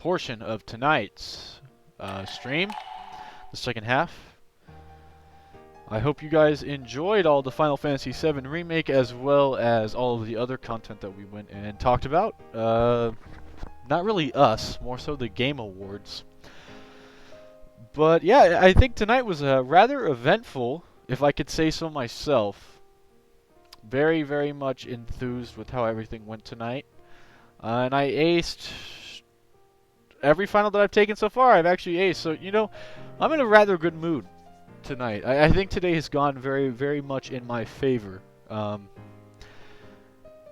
portion of tonight's stream, the second half. I hope you guys enjoyed all the Final Fantasy VII Remake as well as all of the other content that we went and talked about. Not really us, more so the Game Awards. But yeah, I think tonight was rather eventful, if I could say so myself. Very, very much enthused with how everything went tonight. And I aced every final that I've taken so far. I've actually aced. So, you know, I'm in a rather good mood tonight. I think today has gone very, very much in my favor.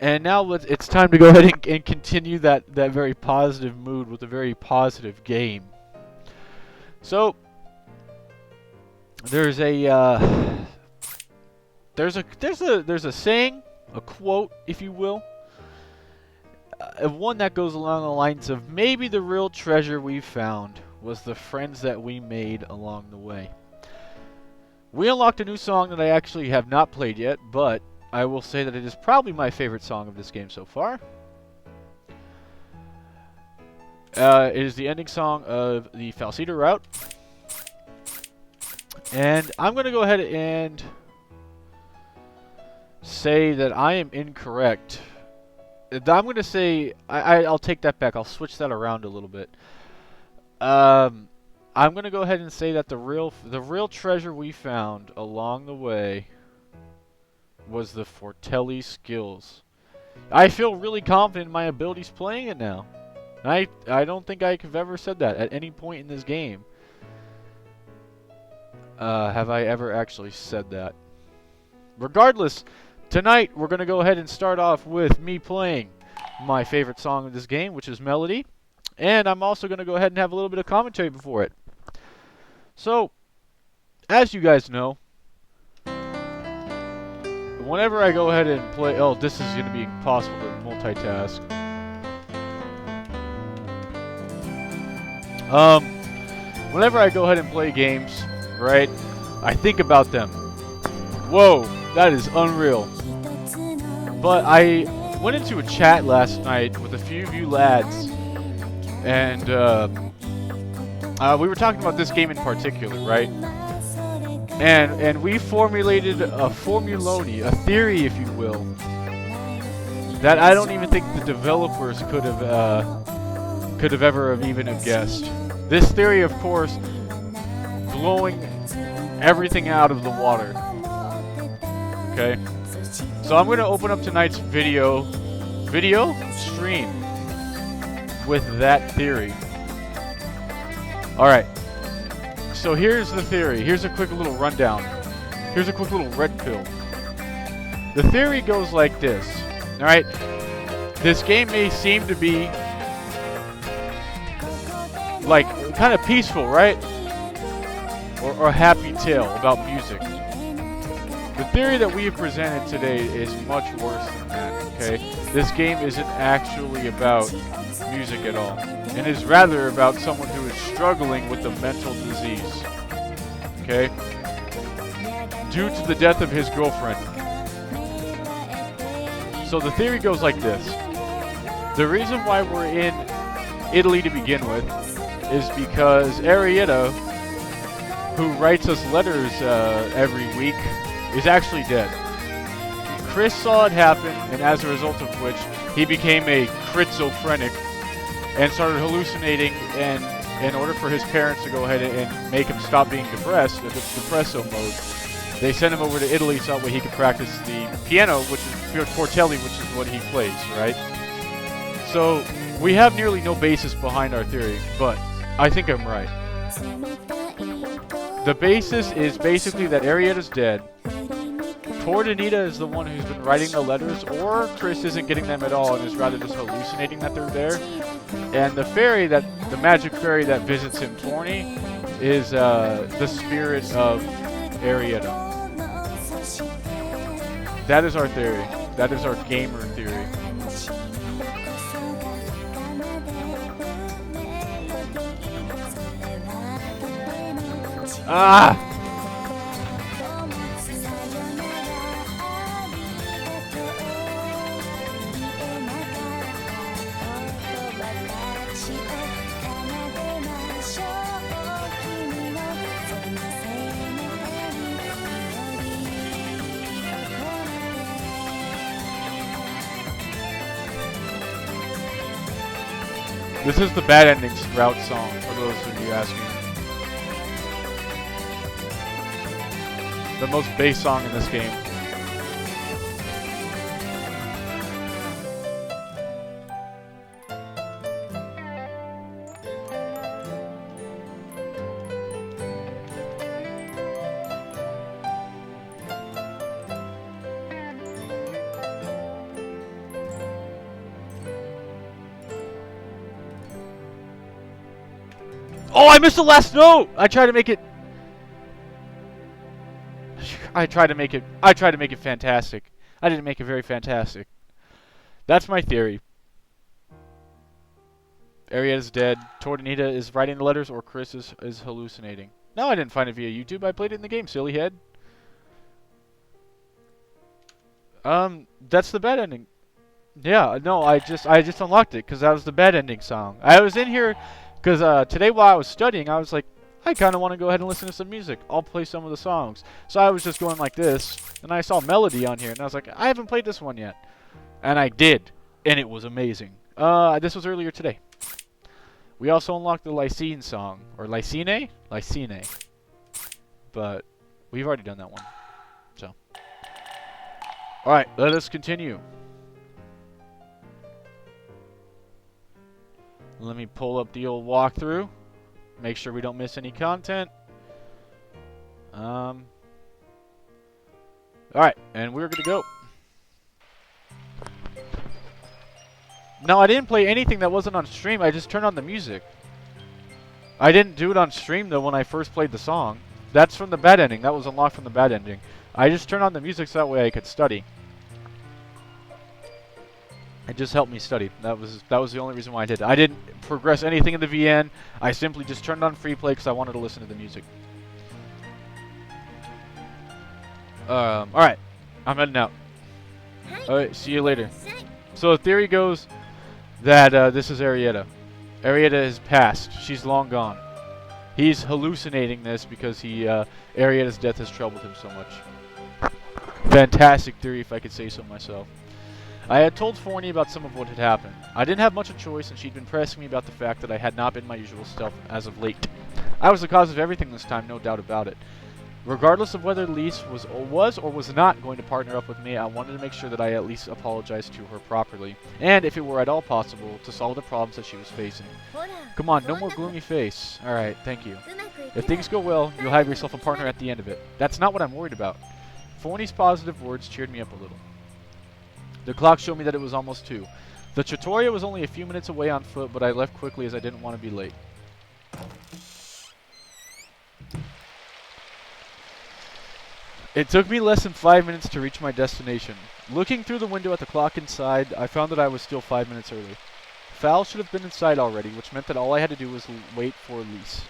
And now it's time to go ahead and continue that very positive mood with a very positive game. So, there's a saying, a quote, if you will, one that goes along the lines of maybe the real treasure we found was the friends that we made along the way. We unlocked a new song that I actually have not played yet, but I will say that it is probably my favorite song of this game so far. It is the ending song of the Falseta route. And I'm going to go ahead and say that I am incorrect. I'm going to say, I'll take that back. I'll switch that around a little bit. I'm going to go ahead and say that the real treasure we found along the way was the Fortelli skills. I feel really confident in my abilities playing it now. I don't think I have ever said that at any point in this game. Have I ever actually said that? Regardless, tonight we're going to go ahead and start off with me playing my favorite song of this game, which is Melody. And I'm also going to go ahead and have a little bit of commentary before it. So, as you guys know, whenever I go ahead and play... Oh, this is going to be impossible to multitask. Whenever I go ahead and play games, right, I think about them. Whoa, that is unreal. But I went into a chat last night with a few of you lads, and we were talking about this game in particular, right? And we formulated a formuloni, a theory, if you will, that I don't even think the developers could have ever even have guessed. This theory, of course, blowing everything out of the water. Okay, so I'm going to open up tonight's video stream with that theory. Alright, so here's the theory. Here's a quick little rundown. Here's a quick little red pill. The theory goes like this. Alright, this game may seem to be like kind of peaceful, right? Or a happy tale about music. The theory that we have presented today is much worse than that, okay? This game isn't actually about music at all. It is rather about someone who is struggling with a mental disease, okay? Due to the death of his girlfriend. So the theory goes like this. The reason why we're in Italy to begin with is because Arietta, who writes us letters every week, is actually dead. Chris saw it happen, and as a result of which, he became a schizophrenic and started hallucinating, and in order for his parents to go ahead and make him stop being depressed, in the depresso mode, they sent him over to Italy so that way he could practice the piano, which is Fortelli, which is what he plays, right? So, we have nearly no basis behind our theory, but I think I'm right. The basis is basically that Arietta's dead. Tordanita is the one who's been writing the letters, or Chris isn't getting them at all and is rather just hallucinating that they're there. And the fairy the magic fairy that visits him, Torny, is the spirit of Arietta. That is our theory. That is our gamer theory. Ah! This is the bad ending route song, for those of you asking. The most bass song in this game. Oh, I missed the last note! I tried to make it fantastic. I didn't make it very fantastic. That's my theory. Arietta's dead. Tornita is writing the letters, or Chris is hallucinating. No, I didn't find it via YouTube. I played it in the game, silly head. That's the bad ending. Yeah, no, I just unlocked it because that was the bad ending song. I was in here because today while I was studying, I was like, I kind of want to go ahead and listen to some music. I'll play some of the songs. So I was just going like this, and I saw Melody on here, and I was like, I haven't played this one yet. And I did, and it was amazing. This was earlier today. We also unlocked the Lysine song, or Lysine? Lysine. But we've already done that one. So. Alright, let us continue. Let me pull up the old walkthrough. Make sure we don't miss any content. Alright, and we're good to go. No, I didn't play anything that wasn't on stream. I just turned on the music. I didn't do it on stream, though, when I first played the song. That's from the bad ending. That was unlocked from the bad ending. I just turned on the music so that way I could study. It just helped me study. That was the only reason why I did it. I didn't progress anything in the VN. I simply just turned on free play because I wanted to listen to the music. Alright. I'm heading out. Alright, see you later. So the theory goes that this is Arietta. Arietta is passed. She's long gone. He's hallucinating this because Arietta's death has troubled him so much. Fantastic theory, if I could say so myself. I had told Forney about some of what had happened. I didn't have much of a choice, and she'd been pressing me about the fact that I had not been my usual self as of late. I was the cause of everything this time, no doubt about it. Regardless of whether Lise was or was not going to partner up with me, I wanted to make sure that I at least apologized to her properly, and if it were at all possible, to solve the problems that she was facing. Come on, no more gloomy face. Alright, thank you. If things go well, you'll have yourself a partner at the end of it. That's not what I'm worried about. Forney's positive words cheered me up a little. The clock showed me that it was almost 2. The trattoria was only a few minutes away on foot, but I left quickly as I didn't want to be late. It took me less than 5 minutes to reach my destination. Looking through the window at the clock inside, I found that I was still 5 minutes early. Val should have been inside already, which meant that all I had to do was wait for Lise.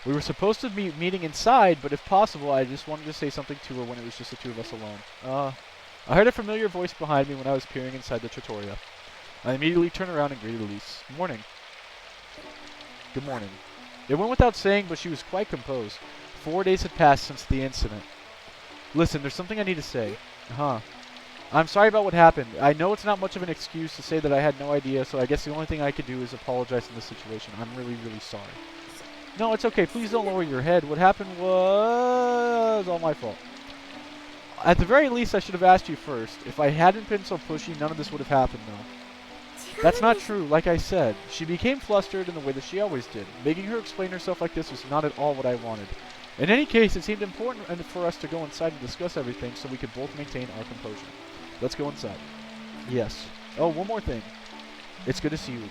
We were supposed to be meeting inside, but if possible, I just wanted to say something to her when it was just the two of us alone. I heard a familiar voice behind me when I was peering inside the trattoria. I immediately turned around and greeted Lise. Morning. Good morning. It went without saying, but she was quite composed. 4 days had passed since the incident. Listen, there's something I need to say. I'm sorry about what happened. I know it's not much of an excuse to say that I had no idea, so I guess the only thing I could do is apologize in this situation. I'm really, really sorry. No, it's okay. Please don't lower your head. What happened was all my fault. At the very least, I should have asked you first. If I hadn't been so pushy, none of this would have happened, though. That's not true. Like I said, she became flustered in the way that she always did. Making her explain herself like this was not at all what I wanted. In any case, it seemed important for us to go inside and discuss everything so we could both maintain our composure. Let's go inside. Yes. Oh, one more thing. It's good to see you again.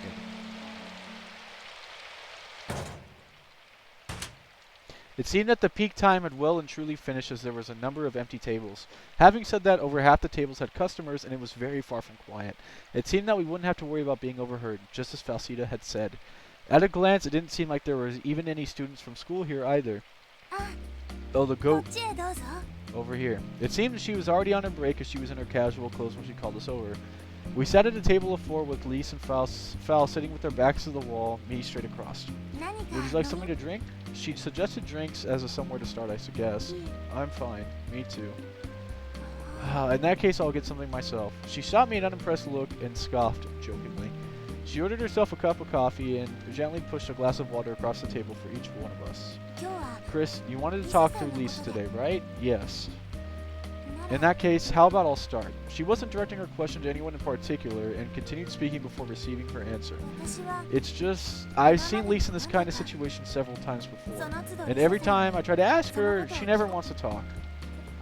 It seemed that the peak time had well and truly finished as there was a number of empty tables. Having said that, over half the tables had customers and it was very far from quiet. It seemed that we wouldn't have to worry about being overheard, just as Falsita had said. At a glance, it didn't seem like there was even any students from school here either. Oh, the goat. Over here. It seemed she was already on her break as she was in her casual clothes when she called us over. We sat at a table of 4 with Lise and Fal sitting with their backs to the wall, me straight across. Would you like something to drink? She suggested drinks as a somewhere to start, I guess. I'm fine. Me too. In that case, I'll get something myself. She shot me an unimpressed look and scoffed jokingly. She ordered herself a cup of coffee and gently pushed a glass of water across the table for each one of us. Chris, you wanted to talk to Lise today, right? Yes. In that case, how about I'll start? She wasn't directing her question to anyone in particular and continued speaking before receiving her answer. It's just, I've seen Lise in this kind of situation several times before, and every time I try to ask her, she never wants to talk.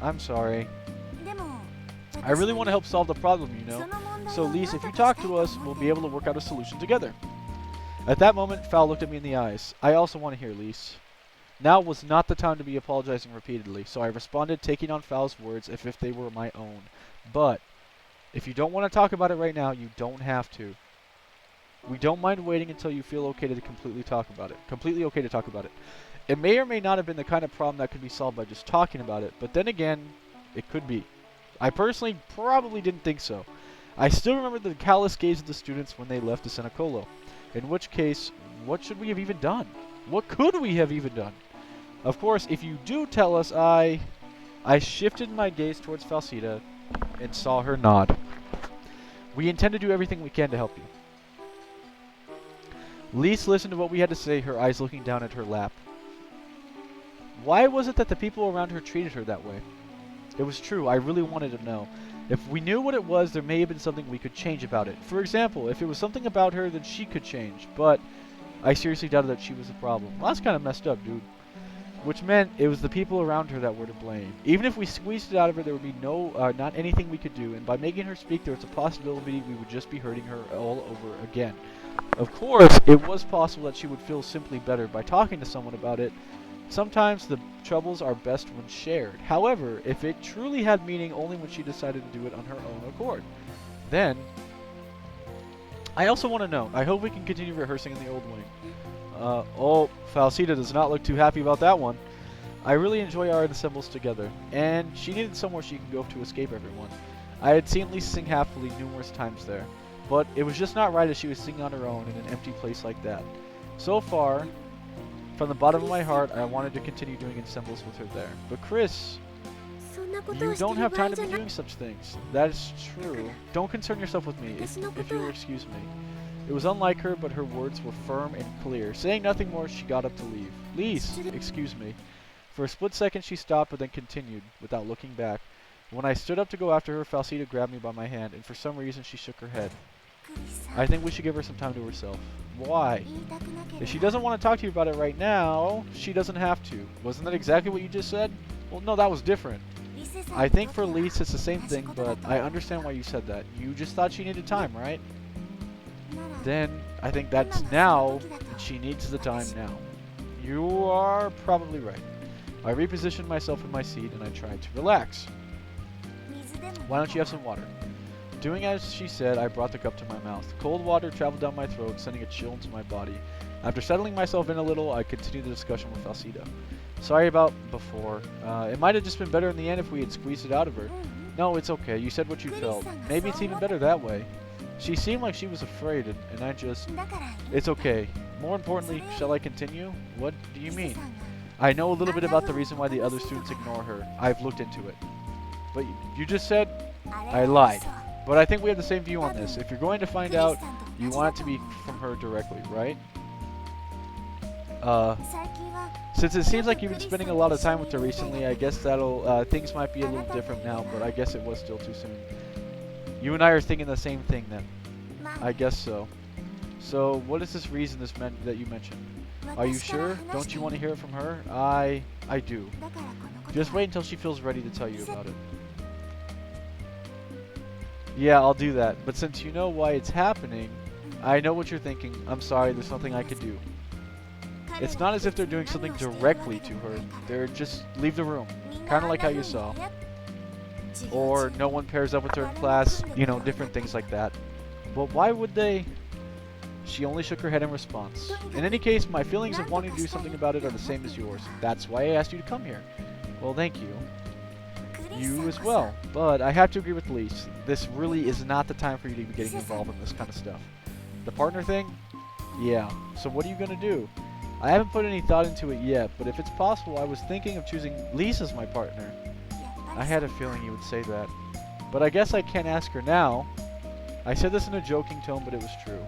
I'm sorry. I really want to help solve the problem, you know. So Lise, if you talk to us, we'll be able to work out a solution together. At that moment, Fal looked at me in the eyes. I also want to hear, Lise. Now was not the time to be apologizing repeatedly, so I responded, taking on Fal's words as if they were my own. But, if you don't want to talk about it right now, you don't have to. We don't mind waiting until you feel okay to completely talk about it. Completely okay to talk about it. It may or may not have been the kind of problem that could be solved by just talking about it, but then again, it could be. I personally probably didn't think so. I still remember the callous gaze of the students when they left the Senacolo. In which case, what should we have even done? What could we have even done? Of course, if you do tell us, I shifted my gaze towards Falsita and saw her nod. We intend to do everything we can to help you. Lise listened to what we had to say, her eyes looking down at her lap. Why was it that the people around her treated her that way? It was true, I really wanted to know. If we knew what it was, there may have been something we could change about it. For example, if it was something about her, then she could change. But I seriously doubted that she was the problem. Well, that's kind of messed up, dude. Which meant it was the people around her that were to blame. Even if we squeezed it out of her, there would be not anything we could do. And by making her speak, there was a possibility we would just be hurting her all over again. Of course, it was possible that she would feel simply better by talking to someone about it. Sometimes the troubles are best when shared. However, if it truly had meaning only when she decided to do it on her own accord, then I also want to know. I hope we can continue rehearsing in the old wing. Oh, Falsita does not look too happy about that one. I really enjoy our ensembles together, and she needed somewhere she can go to escape everyone. I had seen Lise sing happily numerous times there, but it was just not right as she was singing on her own in an empty place like that. So far, from the bottom of my heart, I wanted to continue doing ensembles with her there. But Chris, you don't have time to be doing such things. That is true. Don't concern yourself with me, if you'll excuse me. It was unlike her, but her words were firm and clear. Saying nothing more, she got up to leave. Lise, excuse me. For a split second, she stopped, but then continued, without looking back. When I stood up to go after her, Falsita grabbed me by my hand, and for some reason, she shook her head. I think we should give her some time to herself. Why? If she doesn't want to talk to you about it right now, she doesn't have to. Wasn't that exactly what you just said? Well, no, that was different. I think for Lise, it's the same thing, but I understand why you said that. You just thought she needed time, right? Then, I think that's now, and she needs the time now. You are probably right. I repositioned myself in my seat, and I tried to relax. Why don't you have some water? Doing as she said, I brought the cup to my mouth. Cold water traveled down my throat, sending a chill into my body. After settling myself in a little, I continued the discussion with Falsita. Sorry about before. It might have just been better in the end if we had squeezed it out of her. No, it's okay. You said what you felt. Maybe it's even better that way. She seemed like she was afraid, and I just... It's okay. More importantly, shall I continue? What do you mean? I know a little bit about the reason why the other students ignore her. I've looked into it. But you just said... I lied. But I think we have the same view on this. If you're going to find out, you want it to be from her directly, right? Since it seems like you've been spending a lot of time with her recently, I guess that'll... things might be a little different now, but I guess it was still too soon. You and I are thinking the same thing then. I guess so. So, what is this reason that you mentioned? Are you sure? Don't you want to hear it from her? I do. Just wait until she feels ready to tell you about it. Yeah, I'll do that. But since you know why it's happening, I know what you're thinking. I'm sorry, there's nothing I can do. It's not as if they're doing something directly to her. They're just leave the room. Kind of like how you saw. Or no one pairs up with her in class, you know, different things like that. But why would they? She only shook her head in response. In any case, my feelings of wanting to do something about it are the same as yours. That's why I asked you to come here. Well, thank you. You as well. But I have to agree with Lise. This really is not the time for you to be getting involved in this kind of stuff. The partner thing? Yeah. So what are you going to do? I haven't put any thought into it yet, but if it's possible, I was thinking of choosing Lise as my partner. I had a feeling you would say that. But I guess I can't ask her now. I said this in a joking tone, but it was true.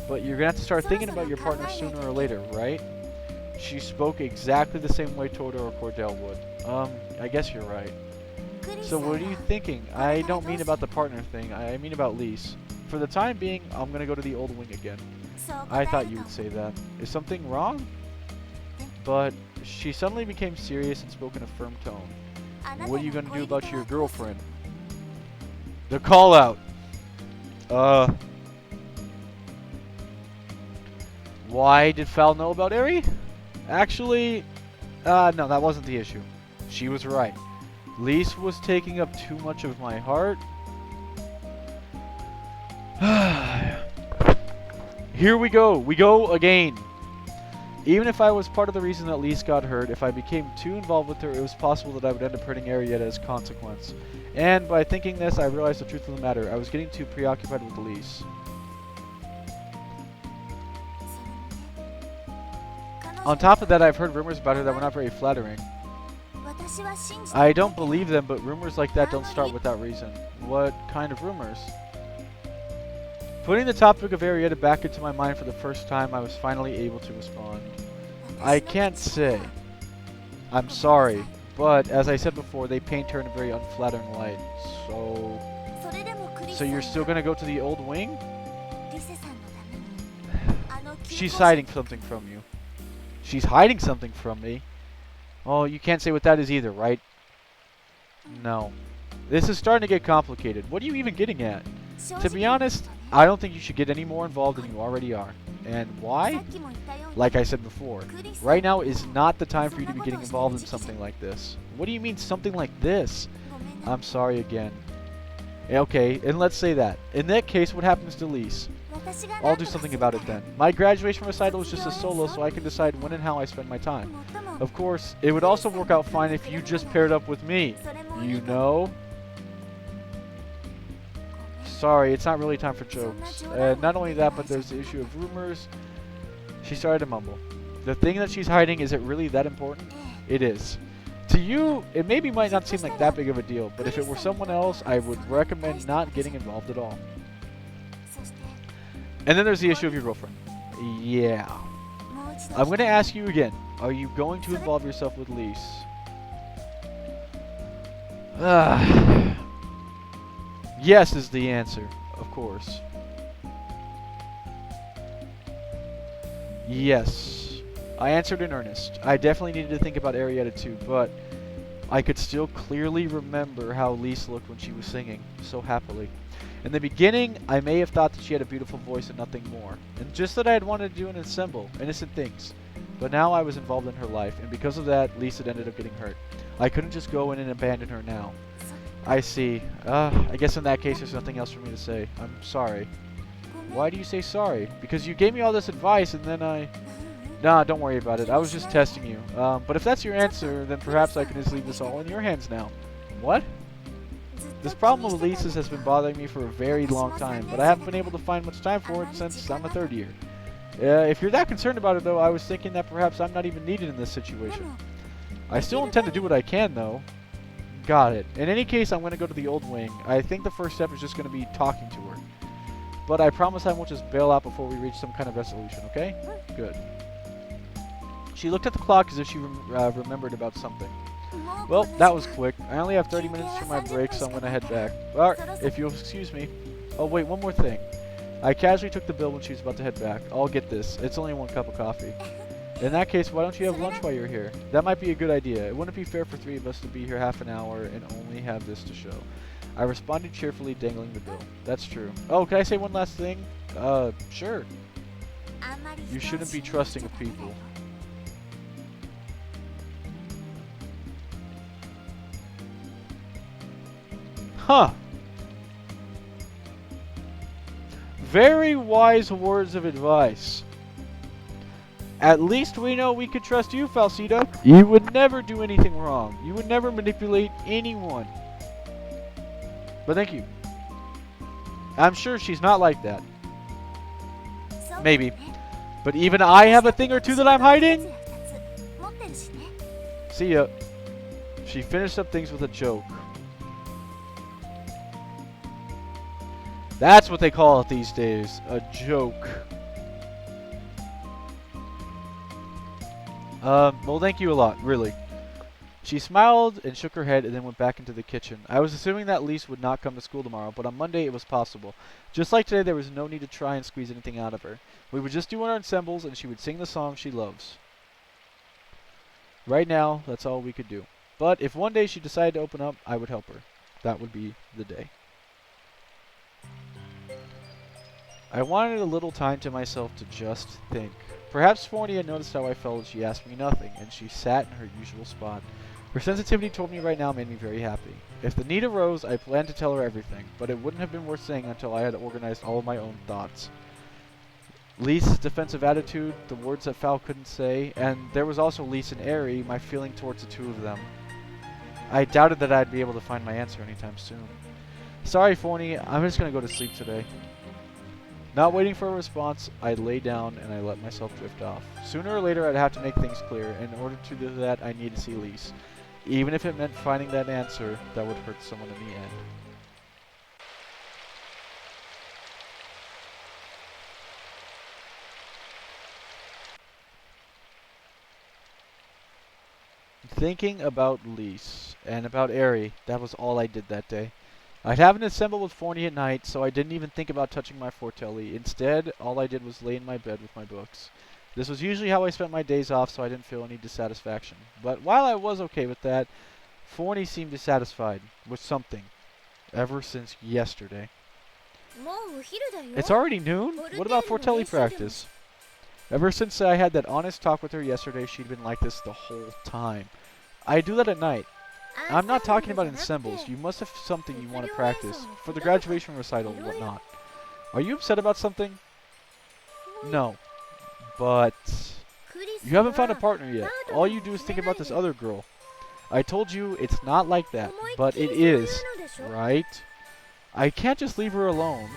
but you're gonna have to start thinking about your partner sooner or later, right? She spoke exactly the same way Todo or Cordell would. I guess you're right. So what are you thinking? I don't mean about the partner thing, I mean about Lise. For the time being, I'm gonna go to the old wing again. I thought you would say that. Is something wrong? But she suddenly became serious and spoke in a firm tone. What are you gonna do about your girlfriend? The call out. Why did Fal know about Eri? Actually, no, that wasn't the issue. She was right. Lise was taking up too much of my heart. Here we go. We go again. Even if I was part of the reason that Lise got hurt, if I became too involved with her, it was possible that I would end up hurting Arietta as a consequence. And by thinking this, I realized the truth of the matter. I was getting too preoccupied with Lise. On top of that, I've heard rumors about her that were not very flattering. I don't believe them, but rumors like that don't start without reason. What kind of rumors? Putting the topic of Arietta back into my mind for the first time, I was finally able to respond. I can't say. I'm sorry, but as I said before, they paint her in a very unflattering light. So you're still gonna go to the old wing? She's hiding something from you. She's hiding something from me? Oh, you can't say what that is either, right? No. This is starting to get complicated. What are you even getting at? To be honest, I don't think you should get any more involved than you already are. And why? Like I said before, right now is not the time for you to be getting involved in something like this. What do you mean something like this? I'm sorry again. Okay, and let's say that. In that case, what happens to Lise? I'll do something about it then. My graduation recital is just a solo, so I can decide when and how I spend my time. Of course, it would also work out fine if you just paired up with me. You know? Sorry, it's not really time for jokes. Not only that, but there's the issue of rumors. She started to mumble. The thing that she's hiding, is it really that important? It is. To you, it maybe might not seem like that big of a deal, but if it were someone else, I would recommend not getting involved at all. And then there's the issue of your girlfriend. Yeah. I'm going to ask you again. Are you going to involve yourself with Lise? Yes is the answer, of course. Yes. I answered in earnest. I definitely needed to think about Arietta too, but I could still clearly remember how Lise looked when she was singing so happily. In the beginning, I may have thought that she had a beautiful voice and nothing more, and just that I had wanted to do and assemble innocent things. But now I was involved in her life, and because of that, Lise had ended up getting hurt. I couldn't just go in and abandon her now. I see. I guess in that case there's nothing else for me to say. I'm sorry. Why do you say sorry? Because you gave me all this advice and then Nah, don't worry about it. I was just testing you. But if that's your answer, then perhaps I can just leave this all in your hands now. What? This problem with Lise's has been bothering me for a very long time, but I haven't been able to find much time for it since I'm a third year. If you're that concerned about it, though, I was thinking that perhaps I'm not even needed in this situation. I still intend to do what I can, though. Got it. In any case, I'm going to go to the old wing. I think the first step is just going to be talking to her. But I promise I won't just bail out before we reach some kind of resolution, okay? Good. She looked at the clock as if she remembered about something. Well, that was quick. I only have 30 minutes for my break, so I'm going to head back. Alright, if you'll excuse me. Oh, wait, one more thing. I casually took the bill when she was about to head back. I'll get this. It's only 1 cup of coffee. In that case, why don't you have lunch while you're here? That might be a good idea. It wouldn't be fair for 3 of us to be here half an hour and only have this to show. I responded cheerfully, dangling the bill. That's true. Oh, can I say one last thing? Sure. You shouldn't be trusting of people. Huh. Very wise words of advice. At least we know we could trust you, Falsita. You would never do anything wrong. You would never manipulate anyone. But thank you. I'm sure she's not like that. Maybe. But even I have a thing or two that I'm hiding? See ya. She finished up things with a joke. That's what they call it these days. A joke. Well, thank you a lot, really. She smiled and shook her head and then went back into the kitchen. I was assuming that Lise would not come to school tomorrow, but on Monday it was possible. Just like today, there was no need to try and squeeze anything out of her. We would just do our ensembles and she would sing the song she loves. Right now, that's all we could do. But if one day she decided to open up, I would help her. That would be the day. I wanted a little time to myself to just think. Perhaps Forney had noticed how I felt and she asked me nothing, and she sat in her usual spot. Her sensitivity toward me right now made me very happy. If the need arose, I planned to tell her everything, but it wouldn't have been worth saying until I had organized all of my own thoughts. Lise's defensive attitude, the words that Fal couldn't say, and there was also Lise and Eri, my feeling towards the two of them. I doubted that I'd be able to find my answer anytime soon. Sorry, Forney, I'm just gonna go to sleep today. Not waiting for a response, I lay down and I let myself drift off. Sooner or later I'd have to make things clear, and in order to do that I needed to see Lise. Even if it meant finding that answer that would hurt someone in the end. Thinking about Lise and about Eri, that was all I did that day. I'd have an assemble with Forney at night, so I didn't even think about touching my fortelli. Instead, all I did was lay in my bed with my books. This was usually how I spent my days off, so I didn't feel any dissatisfaction. But while I was okay with that, Forney seemed dissatisfied with something ever since yesterday. It's already noon? What about fortelli practice? Ever since I had that honest talk with her yesterday, she'd been like this the whole time. I do that at night. I'm not talking about ensembles. You must have something you want to practice for the graduation recital and whatnot. Are you upset about something? No. But you haven't found a partner yet. All you do is think about this other girl. I told you it's not like that, but it is, right? I can't just leave her alone.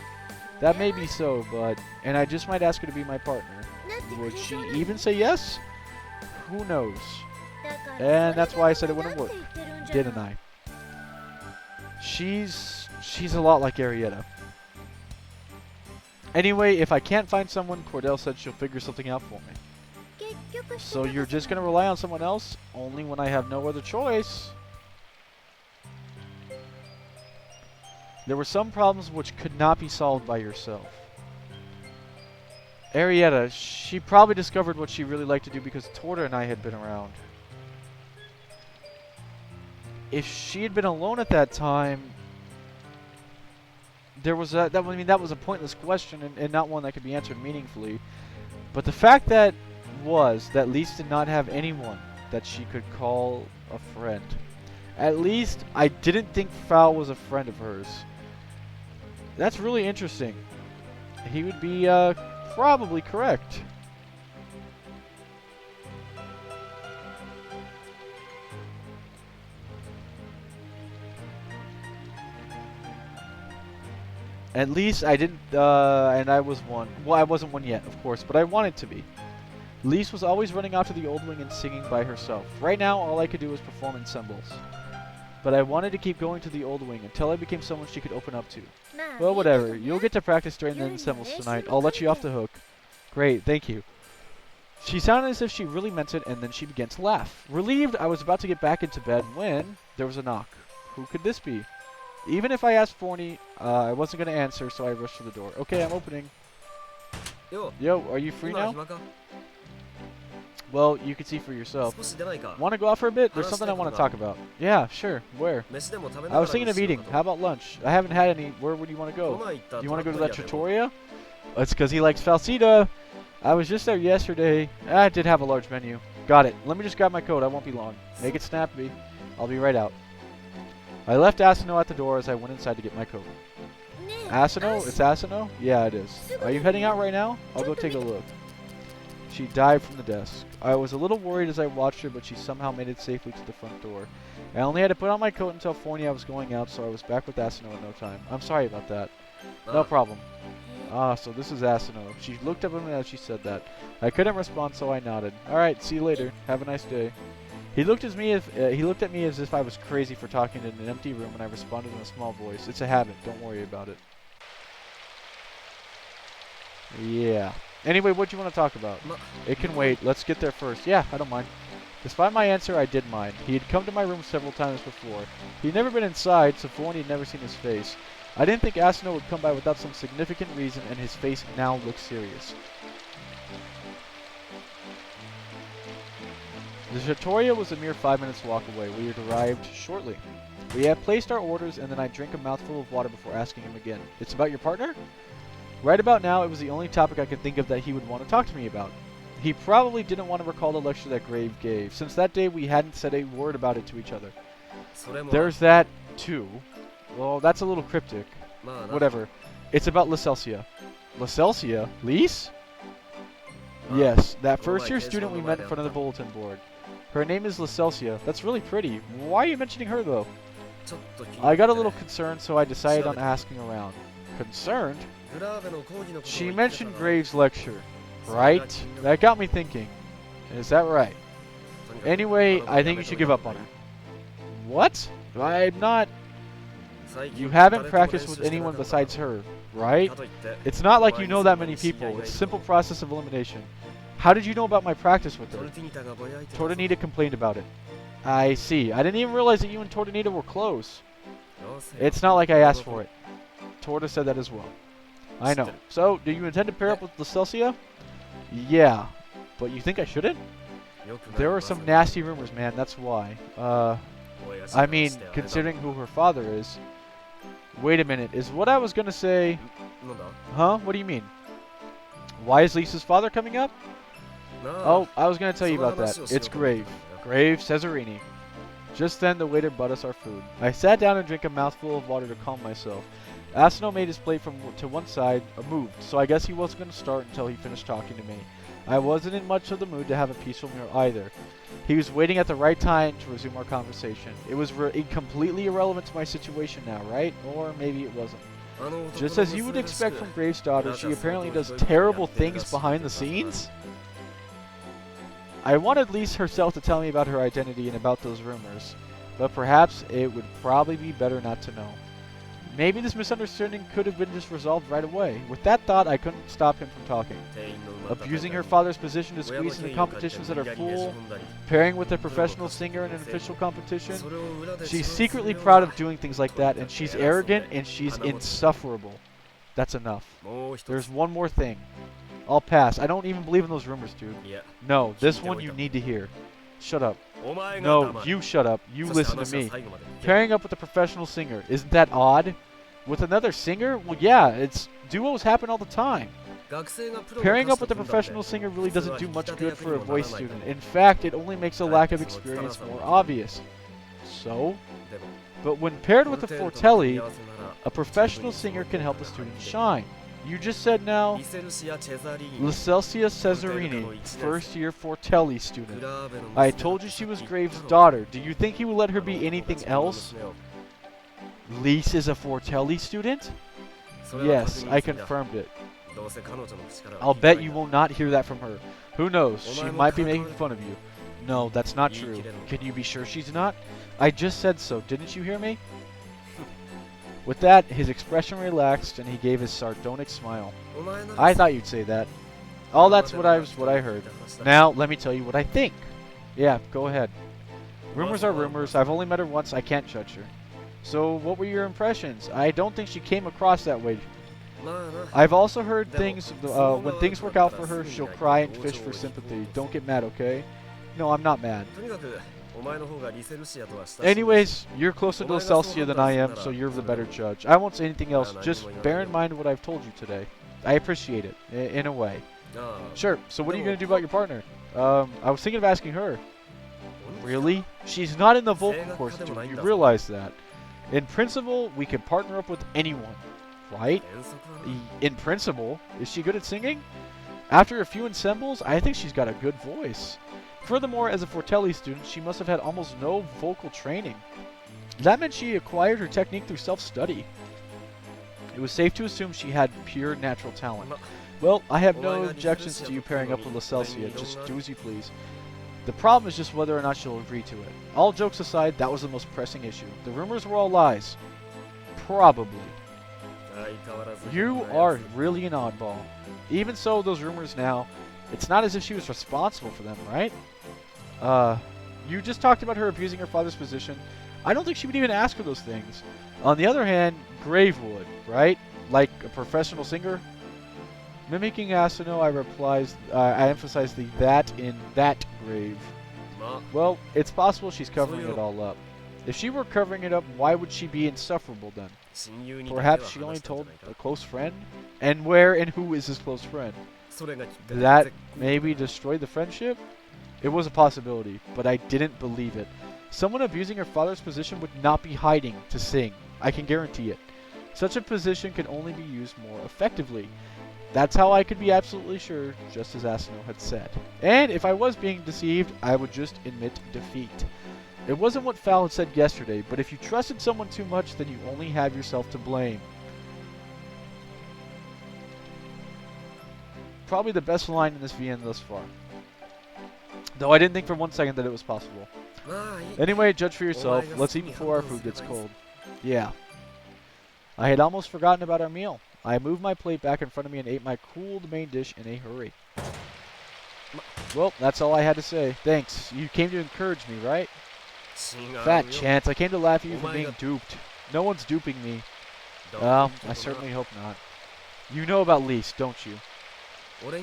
That may be so, but... And I just might ask her to be my partner. Would she even say yes? Who knows? And that's why I said it wouldn't work, didn't I? She's a lot like Arietta. Anyway, if I can't find someone, Cordell said she'll figure something out for me. So you're just gonna rely on someone else? Only when I have no other choice. There were some problems which could not be solved by yourself. Arietta, she probably discovered what she really liked to do because Torta and I had been around. If she had been alone at that time, there was that was a pointless question and not one that could be answered meaningfully. But the fact that Lise did not have anyone that she could call a friend. At least I didn't think Fal was a friend of hers. That's really interesting. He would be probably correct. At least I didn't, and I was one. Well, I wasn't one yet, of course, but I wanted to be. Lise was always running off to the old wing and singing by herself. Right now, all I could do was perform ensembles. But I wanted to keep going to the old wing until I became someone she could open up to. Well, whatever. You'll get to practice during the ensembles tonight. I'll let you off the hook. Great, thank you. She sounded as if she really meant it, and then she began to laugh. Relieved, I was about to get back into bed when there was a knock. Who could this be? Even if I asked Forney, I wasn't going to answer, so I rushed to the door. Okay, I'm opening. Yo, are you free now? Well, you can see for yourself. Want to go out for a bit? There's something I want to talk about. Yeah, sure. Where? I was thinking of eating. How about lunch? I haven't had any. Where would you want to go? Do you want to go to that trattoria? It's because he likes falsita. I was just there yesterday. I did have a large menu. Got it. Let me just grab my coat. I won't be long. Make it snappy. I'll be right out. I left Asano at the door as I went inside to get my coat. Asano? It's Asano? Yeah, it is. Are you heading out right now? I'll go take a look. She dived from the desk. I was a little worried as I watched her, but she somehow made it safely to the front door. I only had to put on my coat and tell Forney I was going out, so I was back with Asano in no time. I'm sorry about that. No problem. Ah, so this is Asano. She looked up at me as she said that. I couldn't respond, so I nodded. Alright, see you later. Have a nice day. He looked at me as if I was crazy for talking in an empty room, and I responded in a small voice. It's a habit. Don't worry about it. Yeah. Anyway, what do you want to talk about? It can wait. Let's get there first. Yeah, I don't mind. Despite my answer, I did mind. He had come to my room several times before. He'd never been inside, so for one, he'd never seen his face. I didn't think Asano would come by without some significant reason, and his face now looked serious. The trattoria was a mere 5 minutes walk away. We had arrived shortly. We had placed our orders, and then I drank a mouthful of water before asking him again. It's about your partner? Right about now, it was the only topic I could think of that he would want to talk to me about. He probably didn't want to recall the lecture that Grave gave. Since that day, we hadn't said a word about it to each other. There's that, too. Well, that's a little cryptic. Whatever. It's about Licelsia. Licelsia? Lise? Yes, that first-year student we met in front of the bulletin board. Her name is Licelsia. That's really pretty. Why are you mentioning her, though? I got a little concerned, so I decided on asking around. Concerned? She mentioned Grave's lecture. Right? That got me thinking. Is that right? Anyway, I think you should give up on her. What? I'm not... You haven't practiced with anyone besides her, right? It's not like you know that many people. It's a simple process of elimination. How did you know about my practice with her? Tortonita complained about it. I see. I didn't even realize that you and Tortonita were close. It's not like I asked for it. Torta said that as well. I know. So, do you intend to pair up with Licelsia? Yeah. But you think I shouldn't? There are some nasty rumors, man. That's why. I mean, considering who her father is. Wait a minute. Is what I was gonna say... Huh? What do you mean? Why is Lisa's father coming up? Oh, I was gonna tell you about that. It's Grave. Grave Cesarini. Just then, the waiter brought us our food. I sat down and drank a mouthful of water to calm myself. Asano made his plate to one side, moved, so I guess he wasn't going to start until he finished talking to me. I wasn't in much of the mood to have a peaceful meal either. He was waiting at the right time to resume our conversation. It was completely irrelevant to my situation now, right? Or maybe it wasn't. Just as you would expect from Grave's daughter, she apparently does terrible things behind the scenes? I wanted Lise herself to tell me about her identity and about those rumors, but perhaps it would probably be better not to know. Maybe this misunderstanding could have been just resolved right away. With that thought, I couldn't stop him from talking. Abusing her father's position to squeeze into competitions that are full, pairing with a professional singer in an official competition. She's secretly proud of doing things like that, and she's arrogant, and she's insufferable. That's enough. There's one more thing. I'll pass. I don't even believe in those rumors, dude. No, this one you need to hear. Shut up. No, you shut up. You listen to me. Pairing up with a professional singer. Isn't that odd? With another singer? Well, yeah, duos happen all the time. Pairing up with a professional singer really doesn't do much good for a voice student. In fact, it only makes a lack of experience more obvious. So? But when paired with a Fortelli, a professional singer can help a student shine. You just said now, Licelsia Cesarini, first-year Fortelli student. I told you she was Grave's daughter. Do you think he would let her be anything else? Lise is a Fortelli student? Yes, I confirmed it. I'll bet you will not hear that from her. Who knows? She might be making fun of you. No, that's not true. Can you be sure she's not? I just said so. Didn't you hear me? With that, his expression relaxed, and he gave his sardonic smile. I thought you'd say that. All that's what I heard. Now, let me tell you what I think. Yeah, go ahead. Rumors are rumors. I've only met her once. I can't judge her. So, what were your impressions? I don't think she came across that way. I've also heard things, when things work out for her, she'll cry and fish for sympathy. Don't get mad, okay? No, I'm not mad. Anyways, you're closer to Licelsia than I am, so you're the better judge. I won't say anything else. Just bear in mind what I've told you today. I appreciate it, in a way. Sure, so what are you going to do about your partner? I was thinking of asking her. Really? She's not in the vocal course, dude. You realize that. In principle, we can partner up with anyone, right? In principle. Is she good at singing? After a few ensembles, I think she's got a good voice. Furthermore, as a Fortelli student, she must have had almost no vocal training. That meant she acquired her technique through self-study. It was safe to assume she had pure natural talent. Well, I have no objections to you pairing up with Licelsia. Just do as you please. The problem is just whether or not she'll agree to it. All jokes aside, that was the most pressing issue. The rumors were all lies. Probably. You are really an oddball. Even so, those rumors now, it's not as if she was responsible for them, right? You just talked about her abusing her father's position. I don't think she would even ask for those things. On the other hand, Grave would, right? Like a professional singer? Mimicking Asano, I emphasize the that in that grave. Well, it's possible she's covering it all up. If she were covering it up, why would she be insufferable then? Perhaps she only told a close friend? And where and who is this close friend? That maybe destroyed the friendship? It was a possibility, but I didn't believe it. Someone abusing her father's position would not be hiding to sing. I can guarantee it. Such a position can only be used more effectively. That's how I could be absolutely sure, just as Asano had said. And if I was being deceived, I would just admit defeat. It wasn't what Fal had said yesterday, but if you trusted someone too much, then you only have yourself to blame. Probably the best line in this VN thus far. Though I didn't think for 1 second that it was possible. Anyway, judge for yourself. Let's eat before our food gets cold. Yeah. I had almost forgotten about our meal. I moved my plate back in front of me and ate my cooled main dish in a hurry. Well, that's all I had to say. Thanks. You came to encourage me, right? Fat chance. I came to laugh at you for being duped. No one's duping me. Well, I certainly hope not. You know about Lise, don't you?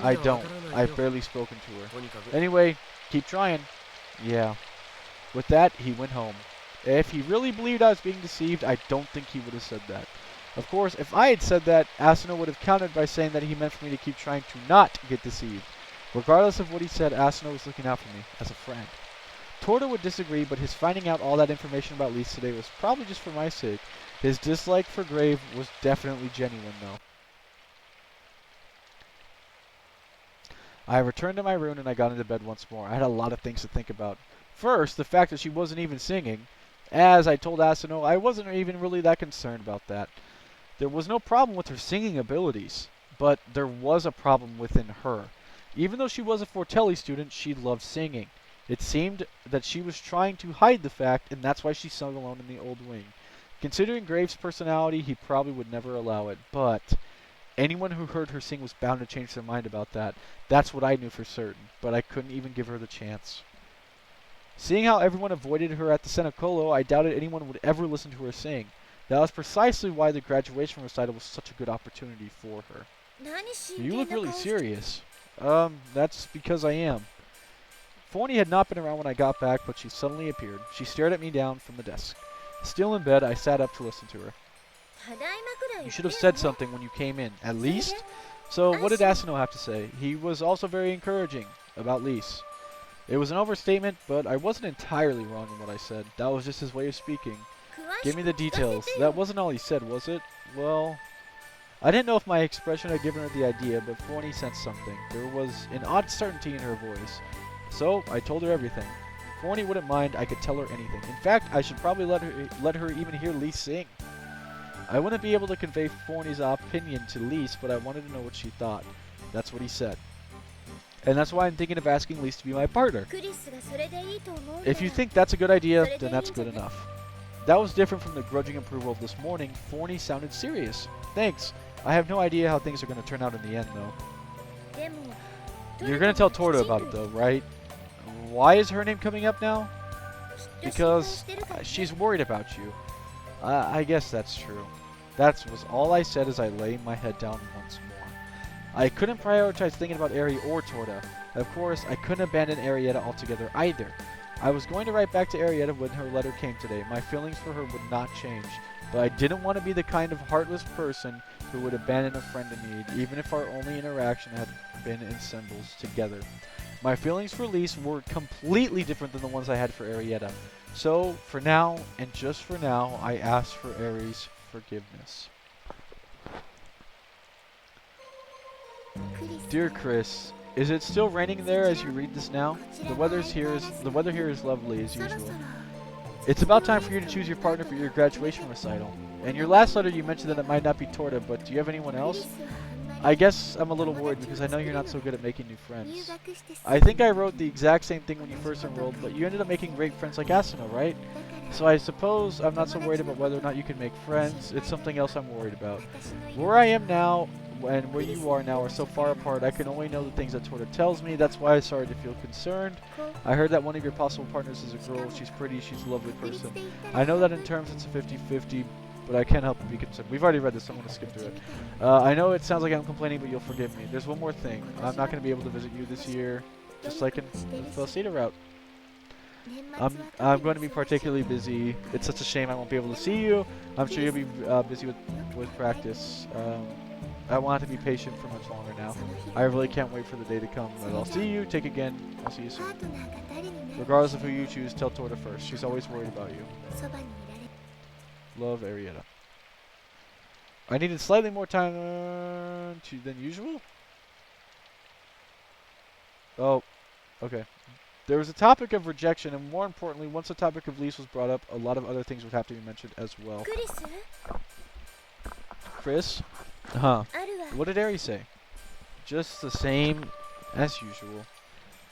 I don't. I've barely spoken to her. Anyway, keep trying. Yeah. With that, he went home. If he really believed I was being deceived, I don't think he would have said that. Of course, if I had said that, Asano would have countered by saying that he meant for me to keep trying to not get deceived. Regardless of what he said, Asano was looking out for me, as a friend. Torta would disagree, but his finding out all that information about Lise today was probably just for my sake. His dislike for Grave was definitely genuine, though. I returned to my room and I got into bed once more. I had a lot of things to think about. First, the fact that she wasn't even singing. As I told Asano, I wasn't even really that concerned about that. There was no problem with her singing abilities, but there was a problem within her. Even though she was a Fortelli student, she loved singing. It seemed that she was trying to hide the fact, and that's why she sung alone in the old wing. Considering Graves' personality, he probably would never allow it, but anyone who heard her sing was bound to change their mind about that. That's what I knew for certain, but I couldn't even give her the chance. Seeing how everyone avoided her at the Senocolo, I doubted anyone would ever listen to her sing. That was precisely why the graduation recital was such a good opportunity for her. You look really serious. That's because I am. Forney had not been around when I got back, but she suddenly appeared. She stared at me down from the desk. Still in bed, I sat up to listen to her. You should have said something when you came in, at least. So what did Asano have to say? He was also very encouraging about Lise. It was an overstatement, but I wasn't entirely wrong in what I said. That was just his way of speaking. Give me the details. That wasn't all he said, was it? Well, I didn't know if my expression had given her the idea, but Forney sensed something. There was an odd certainty in her voice. So I told her everything. Forney wouldn't mind. I could tell her anything. In fact, I should probably let her even hear Lise sing. I wouldn't be able to convey Forney's opinion to Lise, but I wanted to know what she thought. That's what he said. And that's why I'm thinking of asking Lise to be my partner. If you think that's a good idea, then that's good enough. That was different from the grudging approval of this morning. Forney sounded serious. Thanks. I have no idea how things are going to turn out in the end, though. You're going to tell Torta about it, though, right? Why is her name coming up now? Because she's worried about you. I guess that's true. That was all I said as I lay my head down once more. I couldn't prioritize thinking about Eri or Torta. Of course, I couldn't abandon Arietta altogether either. I was going to write back to Arietta when her letter came today. My feelings for her would not change. But I didn't want to be the kind of heartless person who would abandon a friend in need, even if our only interaction had been in symbols together. My feelings for Lise were completely different than the ones I had for Arietta. So, for now, and just for now, I ask for Eri's forgiveness. Dear Chris, is it still raining there as you read this now? The weather here is lovely as usual. It's about time for you to choose your partner for your graduation recital. In your last letter you mentioned that it might not be Torta, but do you have anyone else? I guess I'm a little worried because I know you're not so good at making new friends. I think I wrote the exact same thing when you first enrolled, but you ended up making great friends like Asano, right? So I suppose I'm not so worried about whether or not you can make friends. It's something else I'm worried about. Where I am now and where you are now are so far apart, I can only know the things that Torta tells me. That's why I started to feel concerned. I heard that one of your possible partners is a girl. She's pretty, she's a lovely person. I know that in terms it's a 50-50, but I can't help but be concerned. We've already read this, so I'm going to skip through it. I know it sounds like I'm complaining, but you'll forgive me. There's one more thing. I'm not going to be able to visit you this year, just like in the Felicita route. I'm going to be particularly busy. It's such a shame I won't be able to see you. I'm sure you'll be busy with practice. I want to be patient for much longer now. I really can't wait for the day to come that I'll see you. Take again. I'll see you soon. Regardless of who you choose, tell Torta first. She's always worried about you. Love, Arietta. I needed slightly more time than usual? Oh, okay. There was a topic of rejection, and more importantly, once the topic of Lise was brought up, a lot of other things would have to be mentioned as well. Chris? Huh. What did Ari say? Just the same as usual.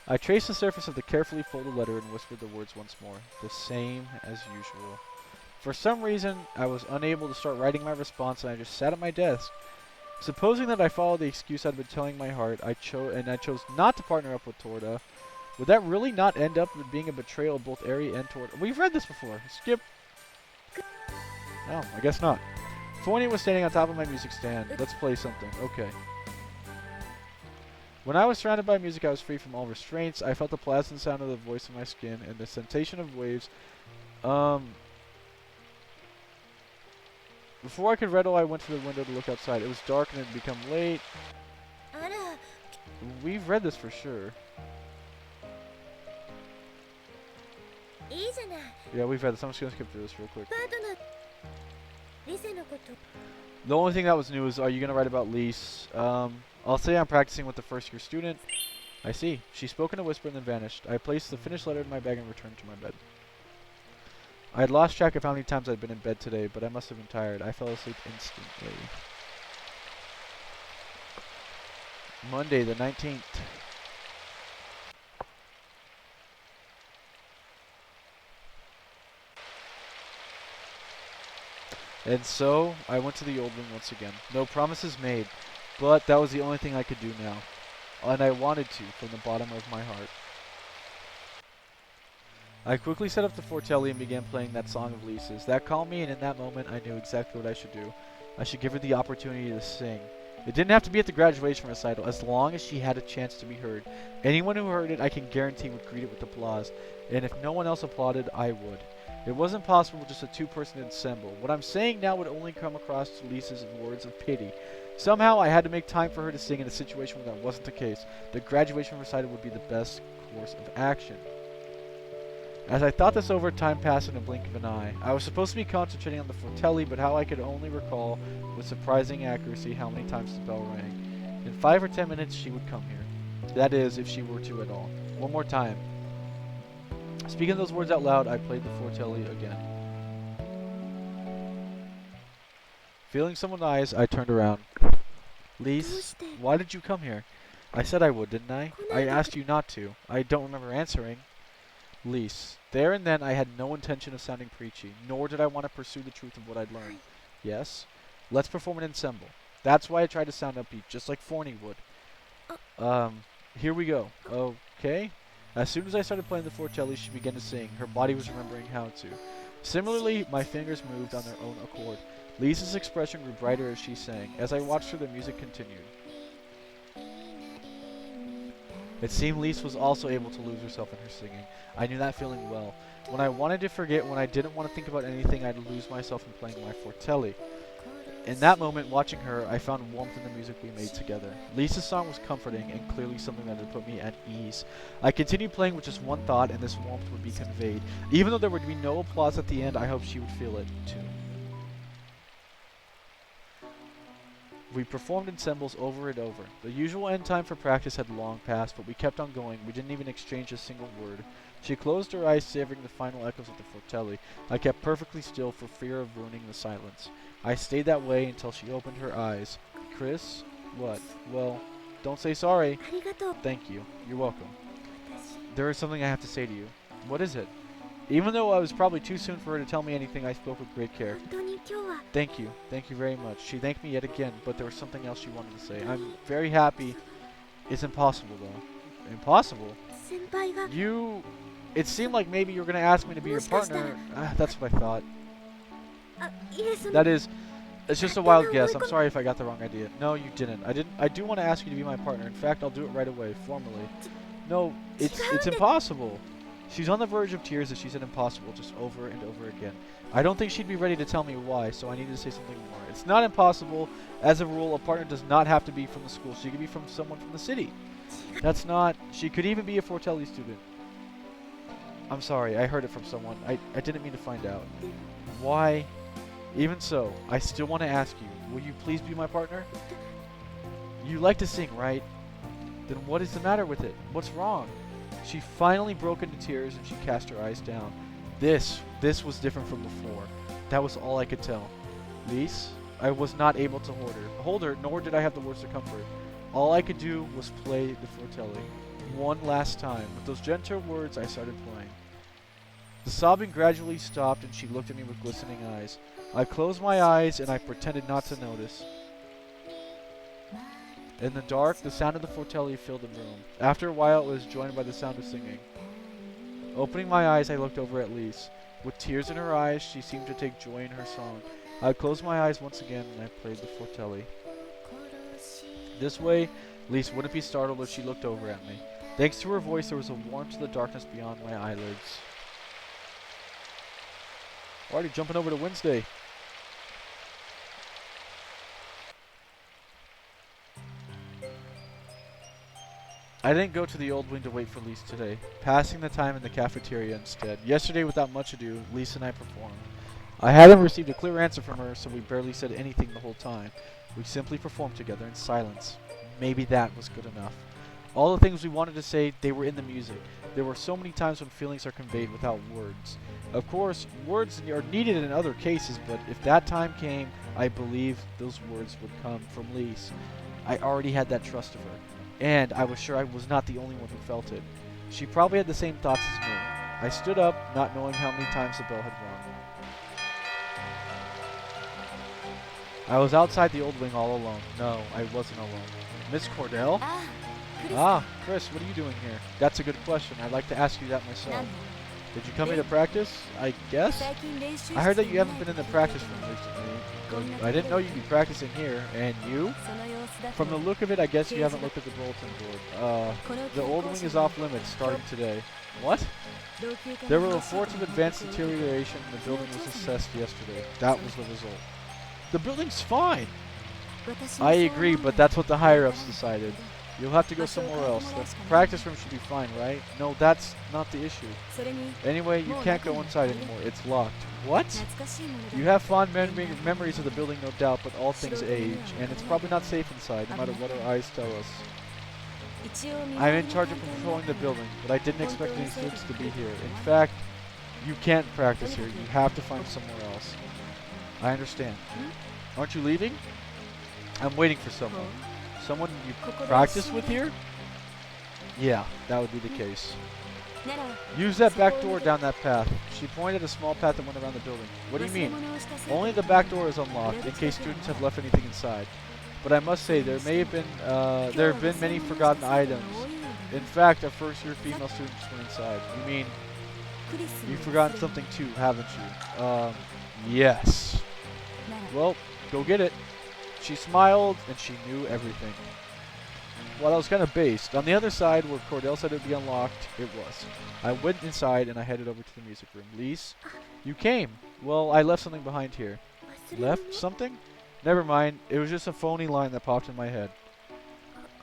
I traced the surface of the carefully folded letter and whispered the words once more. The same as usual. For some reason, I was unable to start writing my response, and I just sat at my desk. Supposing that I followed the excuse I'd been telling my heart, I chose not to partner up with Torta. Would that really not end up with being a betrayal of both Ari and Torta? We've read this before. Skip. Oh, I guess not. Forney was standing on top of my music stand. Let's play something. Okay. When I was surrounded by music, I was free from all restraints. I felt the pleasant sound of the voice in my skin and the sensation of waves. Before I could rattle, I went to the window to look outside. It was dark and it had become late. We've read this for sure. Yeah, we've read this. I'm just going to skip through this real quick. The only thing that was new is, are you going to write about Lise? I'll say I'm practicing with the first year student. I see. She spoke in a whisper and then vanished. I placed the finished letter in my bag and returned to my bed. I had lost track of how many times I'd been in bed today, but I must have been tired. I fell asleep instantly. Monday the 19th. And so, I went to the old wing once again. No promises made, but that was the only thing I could do now. And I wanted to, from the bottom of my heart. I quickly set up the Fortelli and began playing that song of Lisa's. That calmed me, and in that moment, I knew exactly what I should do. I should give her the opportunity to sing. It didn't have to be at the graduation recital, as long as she had a chance to be heard. Anyone who heard it, I can guarantee, would greet it with applause. And if no one else applauded, I would. It wasn't possible with just a two-person ensemble. What I'm saying now would only come across to Lisa's words of pity. Somehow, I had to make time for her to sing in a situation where that wasn't the case. The graduation recital would be the best course of action. As I thought this over, time passed in a blink of an eye. I was supposed to be concentrating on the Fortelli, but how I could only recall with surprising accuracy how many times the bell rang. In 5 or 10 minutes, she would come here. That is, if she were to at all. One more time. Speaking those words out loud, I played the Fortelli again. Feeling someone's eyes, I turned around. Lise, why did you come here? I said I would, didn't I? I asked you not to. I don't remember answering. Lise, there and then I had no intention of sounding preachy, nor did I want to pursue the truth of what I'd learned. Yes? Let's perform an ensemble. That's why I tried to sound upbeat, just like Forney would. Here we go. Okay? As soon as I started playing the Fortelli, she began to sing. Her body was remembering how to. Similarly, my fingers moved on their own accord. Lisa's expression grew brighter as she sang. As I watched her, the music continued. It seemed Lise was also able to lose herself in her singing. I knew that feeling well. When I wanted to forget, when I didn't want to think about anything, I'd lose myself in playing my Fortelli. In that moment, watching her, I found warmth in the music we made together. Lisa's song was comforting and clearly something that had put me at ease. I continued playing with just one thought, and this warmth would be conveyed. Even though there would be no applause at the end, I hoped she would feel it, too. We performed ensembles over and over. The usual end time for practice had long passed, but we kept on going. We didn't even exchange a single word. She closed her eyes, savoring the final echoes of the Fortelli. I kept perfectly still for fear of ruining the silence. I stayed that way until she opened her eyes. Chris? What? Well, don't say sorry. Thank you. You're welcome. There is something I have to say to you. What is it? Even though I was probably too soon for her to tell me anything, I spoke with great care. 本当に今日は Thank you. Thank you very much. She thanked me yet again, but there was something else she wanted to say. I'm very happy. It's impossible, though. Impossible? 先輩が You... It seemed like maybe you were going to ask me to be your partner. That's what I thought. あいえその That is... It's just a wild guess. I'm sorry if I got the wrong idea. No, you didn't. I do want to ask you to be my partner. In fact, I'll do it right away, formally. No, it's impossible. She's on the verge of tears as she said impossible just over and over again. I don't think she'd be ready to tell me why, so I needed to say something more. It's not impossible. As a rule, a partner does not have to be from the school. She could be from someone from the city. That's not... She could even be a Fortelli student. I'm sorry, I heard it from someone. I didn't mean to find out. Why? Even so, I still want to ask you, will you please be my partner? You like to sing, right? Then what is the matter with it? What's wrong? She finally broke into tears and she cast her eyes down. This was different from before. That was all I could tell. Lise, I was not able to hold her, nor did I have the words to comfort. All I could do was play the Fortelli. One last time. With those gentle words, I started playing. The sobbing gradually stopped and she looked at me with glistening eyes. I closed my eyes and I pretended not to notice. In the dark, the sound of the Fortelli filled the room. After a while, it was joined by the sound of singing. Opening my eyes, I looked over at Lise. With tears in her eyes, she seemed to take joy in her song. I closed my eyes once again and I played the Fortelli. This way, Lise wouldn't be startled if she looked over at me. Thanks to her voice, there was a warmth to the darkness beyond my eyelids. Already jumping over to Wednesday. I didn't go to the old wing to wait for Lise today, passing the time in the cafeteria instead. Yesterday, without much ado, Lise and I performed. I hadn't received a clear answer from her, so we barely said anything the whole time. We simply performed together in silence. Maybe that was good enough. All the things we wanted to say, they were in the music. There were so many times when feelings are conveyed without words. Of course, words are needed in other cases, but if that time came, I believe those words would come from Lise. I already had that trust of her, and I was sure I was not the only one who felt it. She probably had the same thoughts as me. I stood up, not knowing how many times the bell had rung. I was outside the old wing all alone. No, I wasn't alone. Miss Cordell? Ah, Chris, what are you doing here? That's a good question. I'd like to ask you that myself. Did you come here to practice? I guess? I heard that you haven't been in the practice room recently. But I didn't know you'd be practicing here. And you? From the look of it, I guess you haven't looked at the bulletin board. The old wing is off limits starting today. What? There were reports of advanced deterioration and the building was assessed yesterday. That was the result. The building's fine! I agree, but that's what the higher-ups decided. You'll have to go somewhere else. The practice room should be fine, right? No, that's not the issue. Anyway, you can't go inside anymore. It's locked. What? You have fond memories of the building, no doubt, but all things age, and it's probably not safe inside, no matter what our eyes tell us. I'm in charge of controlling the building, but I didn't expect any students to be here. In fact, you can't practice here. You have to find somewhere else. I understand. Aren't you leaving? I'm waiting for someone. Someone you practice with here? Yeah, that would be the case. Use that back door down that path. She pointed at a small path that went around the building. What do you mean? Only the back door is unlocked, in case students have left anything inside. But I must say, there have been many forgotten items. In fact, a first-year female student just went inside. You mean, you've forgotten something too, haven't you? Yes. Well, go get it. She smiled, and she knew everything. Well, that was kind of based. On the other side, where Cordell said it would be unlocked, it was. I went inside, and I headed over to the music room. Lise, you came. Well, I left something behind here. Left something? Never mind. It was just a phony line that popped in my head.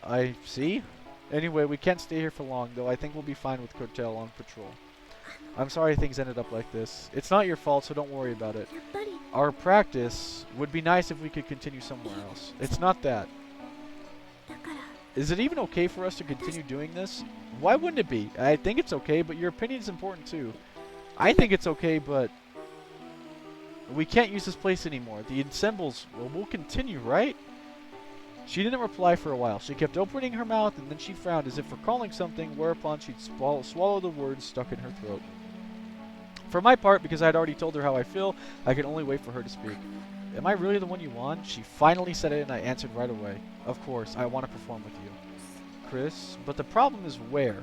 I see? Anyway, we can't stay here for long, though I think we'll be fine with Cordell on patrol. I'm sorry things ended up like this. It's not your fault, so don't worry about it. Our practice would be nice if we could continue somewhere else. It's not that. Is it even okay for us to continue doing this? Why wouldn't it be? I think it's okay, but your opinion is important too. I think it's okay, but we can't use this place anymore. The ensembles will continue, right? She didn't reply for a while. She kept opening her mouth, and then she frowned as if recalling something, whereupon she'd swallow the words stuck in her throat. For my part, because I had already told her how I feel, I could only wait for her to speak. Am I really the one you want? She finally said it and I answered right away. Of course, I want to perform with you. Chris, but the problem is where?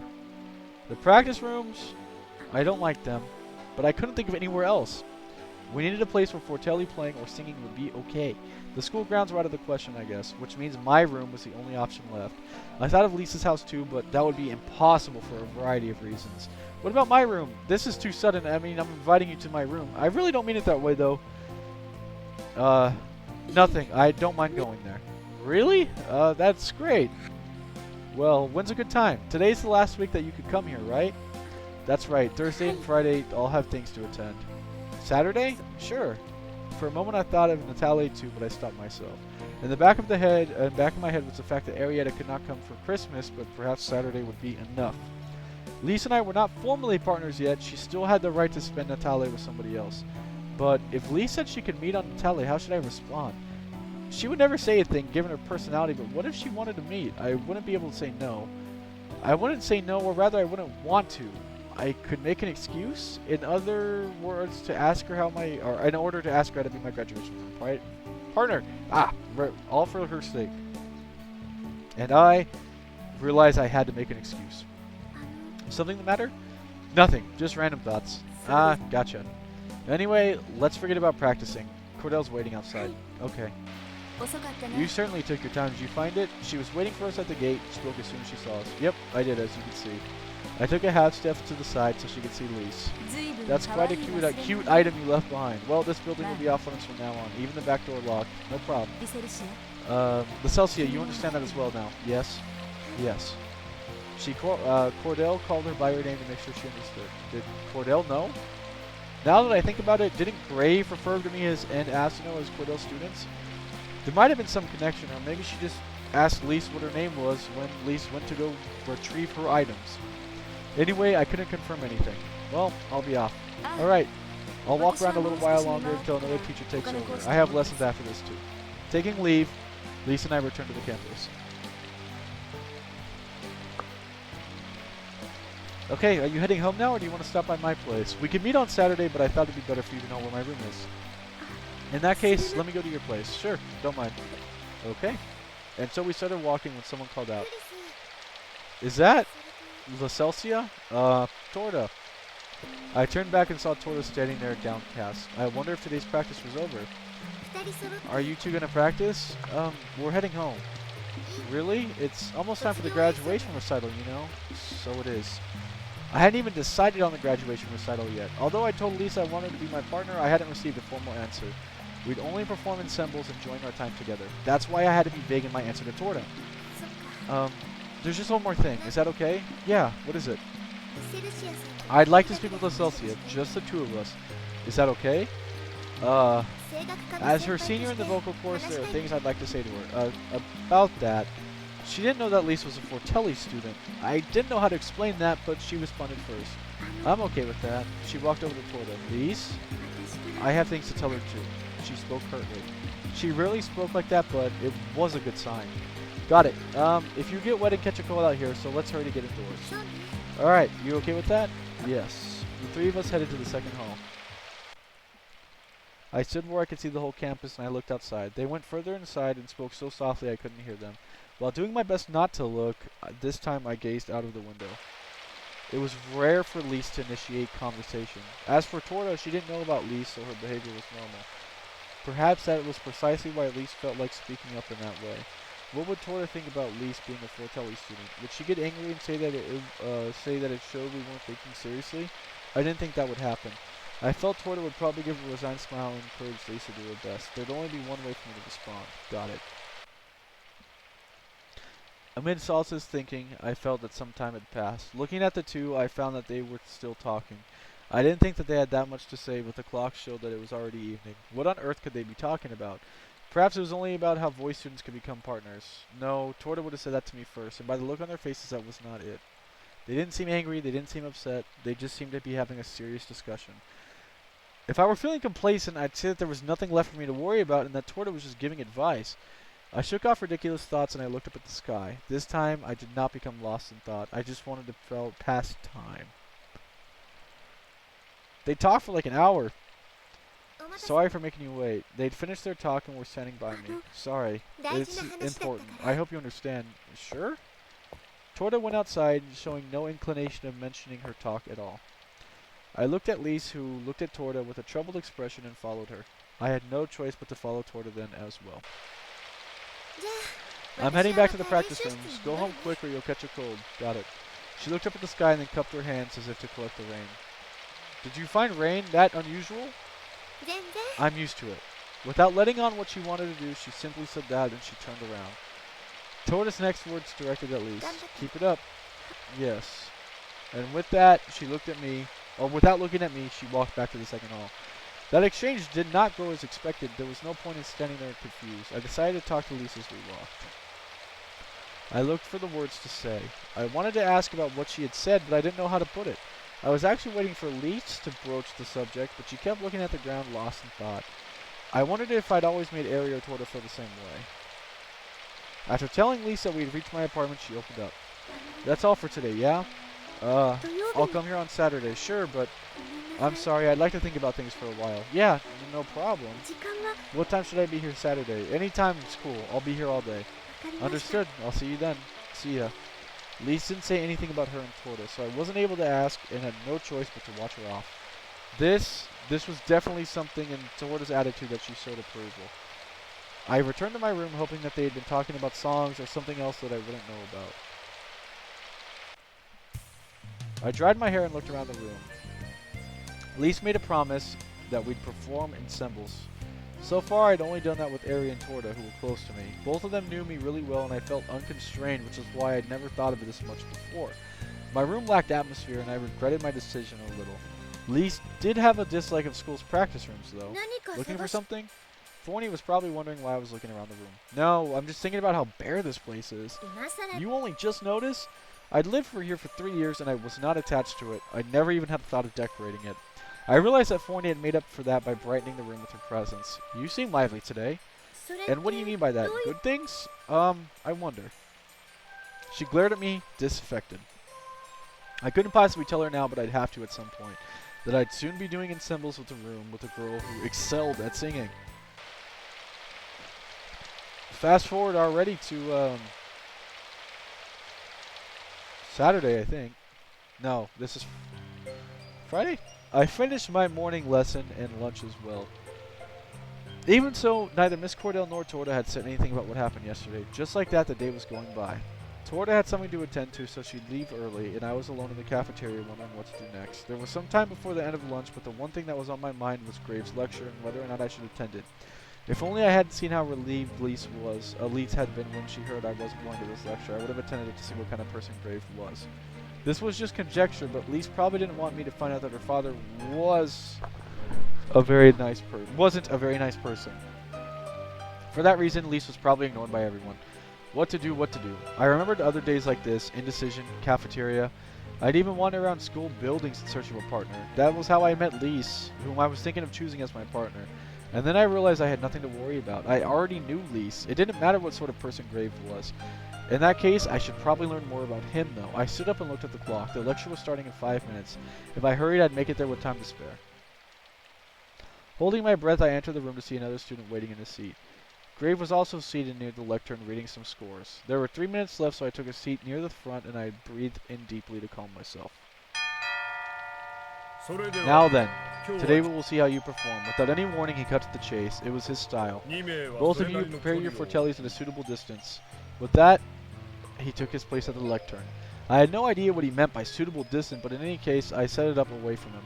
The practice rooms? I don't like them, but I couldn't think of anywhere else. We needed a place where Fortelli playing or singing would be okay. The school grounds were out of the question, I guess, which means my room was the only option left. I thought of Lisa's house too, but that would be impossible for a variety of reasons. What about my room? This is too sudden. I mean, I'm inviting you to my room. I really don't mean it that way, though. Nothing. I don't mind going there. Really? That's great. Well, when's a good time? Today's the last week that you could come here, right? That's right. Thursday and Friday, I'll have things to attend. Saturday? Sure. For a moment I thought of Natalie too, but I stopped myself. In the back of my head was the fact that Arietta could not come for Christmas, but perhaps Saturday would be enough. Lise and I were not formally partners yet. She still had the right to spend Natalie with somebody else. But if Lise said she could meet on Natalie, how should I respond? She would never say a thing given her personality, but what if she wanted to meet? I wouldn't be able to say no. I wouldn't say no, or rather I wouldn't want to. I could make an excuse, in other words, to ask her in order to ask her how to be my graduation partner. All for her sake. And I realized I had to make an excuse. Something the matter? Nothing, just random thoughts. Gotcha. Anyway, let's forget about practicing. Cordell's waiting outside. Okay. You certainly took your time. Did you find it? She was waiting for us at the gate. Spoke as soon as she saw us. Yep, I did, as you can see. I took a half step to the side so she could see Lise. That's quite a cute item you left behind. Well, this building will be off limits from now on. Even the back door locked. No problem. Licelcia, you understand that as well now? Yes? Yes. Cordell called her by her name to make sure she understood. Did Cordell know? Now that I think about it, didn't Grave refer to me as and Asino as Cordell's students? There might have been some connection, or maybe she just asked Lise what her name was when Lise went to go retrieve her items. Anyway, I couldn't confirm anything. Well, I'll be off. Alright, I'll walk around a little while longer until another teacher takes over. I have lessons after this too. Taking leave, Lise and I return to the campus. Okay, are you heading home now, or do you want to stop by my place? We can meet on Saturday, but I thought it'd be better for you to know where my room is. In that case, let me go to your place. Sure, don't mind. Okay. And so we started walking when someone called out. Is that Licelcia? Torda. I turned back and saw Torda standing there downcast. I wonder if today's practice was over. Are you two gonna practice? We're heading home. Really? It's almost time for the graduation recital, you know? So it is. I hadn't even decided on the graduation recital yet. Although I told Lisa I wanted to be my partner, I hadn't received a formal answer. We'd only perform ensembles enjoying our time together. That's why I had to be vague in my answer to Torda. There's just one more thing. Is that okay? Yeah, what is it? I'd like to speak with Licelcia, just the two of us. Is that okay? As her senior in the vocal course, there are things I'd like to say to her. About that, she didn't know that Lise was a Fortelli student. I didn't know how to explain that, but she responded first. I'm okay with that. She walked over to Torda. Lise? I have things to tell her too. She spoke curtly. She rarely spoke like that, but it was a good sign. Got it. If you get wet and catch a cold out here, so let's hurry to get indoors. Alright, you okay with that? Yes. The three of us headed to the second hall. I stood where I could see the whole campus and I looked outside. They went further inside and spoke so softly I couldn't hear them. While doing my best not to look, this time I gazed out of the window. It was rare for Lise to initiate conversation. As for Torda, she didn't know about Lise, so her behavior was normal. Perhaps that was precisely why Lise felt like speaking up in that way. What would Torda think about Lise being a Fortelli student? Would she get angry and say that it showed we weren't thinking seriously? I didn't think that would happen. I felt Torda would probably give a resigned smile and encourage Lise to do her best. There'd only be one way for me to respond. Got it. Amid Salsa's thinking, I felt that some time had passed. Looking at the two, I found that they were still talking. I didn't think that they had that much to say, but the clock showed that it was already evening. What on earth could they be talking about? Perhaps it was only about how voice students could become partners. No, Torda would have said that to me first, and by the look on their faces, that was not it. They didn't seem angry, they didn't seem upset, they just seemed to be having a serious discussion. If I were feeling complacent, I'd say that there was nothing left for me to worry about and that Torda was just giving advice. I shook off ridiculous thoughts and I looked up at the sky. This time, I did not become lost in thought. I just wanted to pass time. They talked for like an hour. Sorry for making you wait. They'd finished their talk and were standing by me. Sorry. It's important. I hope you understand. Sure? Torta went outside, showing no inclination of mentioning her talk at all. I looked at Lise, who looked at Torta with a troubled expression and followed her. I had no choice but to follow Torta then as well. I'm heading back to the practice rooms. Go home quick or you'll catch a cold. Got it. She looked up at the sky and then cupped her hands as if to collect the rain. Did you find rain that unusual? I'm used to it. Without letting on what she wanted to do, she simply said that and she turned around. Torta's next words directed at Lise. Keep it up. Yes. And with that, she looked at me, or without looking at me, she walked back to the second hall. That exchange did not go as expected. There was no point in standing there confused. I decided to talk to Lise as we walked. I looked for the words to say. I wanted to ask about what she had said, but I didn't know how to put it. I was actually waiting for Lise to broach the subject, but she kept looking at the ground, lost in thought. I wondered if I'd always made Eri or Torta feel the same way. After telling Lise that we had reached my apartment, she opened up. That's all for today, yeah? I'll come here on Saturday, sure, but I'm sorry, I'd like to think about things for a while. Yeah, no problem. What time should I be here Saturday? Anytime is cool. I'll be here all day. Understood. I'll see you then. See ya. Lise didn't say anything about her and Torta, so I wasn't able to ask and had no choice but to watch her off. This was definitely something in Torta's attitude that she showed approval. I returned to my room hoping that they had been talking about songs or something else that I wouldn't know about. I dried my hair and looked around the room. Lise made a promise that we'd perform in cymbals. So far, I'd only done that with Eri and Torta, who were close to me. Both of them knew me really well, and I felt unconstrained, which is why I'd never thought of it this much before. My room lacked atmosphere, and I regretted my decision a little. Lise did have a dislike of school's practice rooms, though. Looking for something? Thorny was probably wondering why I was looking around the room. No, I'm just thinking about how bare this place is. You only just noticed? I'd lived here for 3 years, and I was not attached to it. I never even had thought of decorating it. I realized that Forney had made up for that by brightening the room with her presence. You seem lively today. And what do you mean by that? Good things? I wonder. She glared at me, disaffected. I couldn't possibly tell her now, but I'd have to at some point. That I'd soon be doing in cymbals with a room with a girl who excelled at singing. Fast forward already to, Saturday, I think. No, this is Friday? I finished my morning lesson and lunch as well. Even so, neither Miss Cordell nor Torta had said anything about what happened yesterday. Just like that, the day was going by. Torta had something to attend to, so she'd leave early, and I was alone in the cafeteria wondering what to do next. There was some time before the end of lunch, but the one thing that was on my mind was Graves' lecture and whether or not I should attend it. If only I hadn't seen how relieved Lise had been when she heard I wasn't going to this lecture, I would have attended it to see what kind of person Graves was. This was just conjecture, but Lise probably didn't want me to find out that her father wasn't a very nice person. For that reason, Lise was probably ignored by everyone. What to do. I remembered other days like this, indecision, cafeteria. I'd even wander around school buildings in search of a partner. That was how I met Lise, whom I was thinking of choosing as my partner. And then I realized I had nothing to worry about. I already knew Lise. It didn't matter what sort of person Graves was. In that case, I should probably learn more about him, though. I stood up and looked at the clock. The lecture was starting in 5 minutes. If I hurried, I'd make it there with time to spare. Holding my breath, I entered the room to see another student waiting in his seat. Graves was also seated near the lectern reading some scores. There were 3 minutes left, so I took a seat near the front and I breathed in deeply to calm myself. Now then, today we will see how you perform. Without any warning, he cut to the chase. It was his style. Both of you prepare your fortellis at a suitable distance. With that, he took his place at the lectern. I had no idea what he meant by suitable distance, but in any case, I set it up away from him.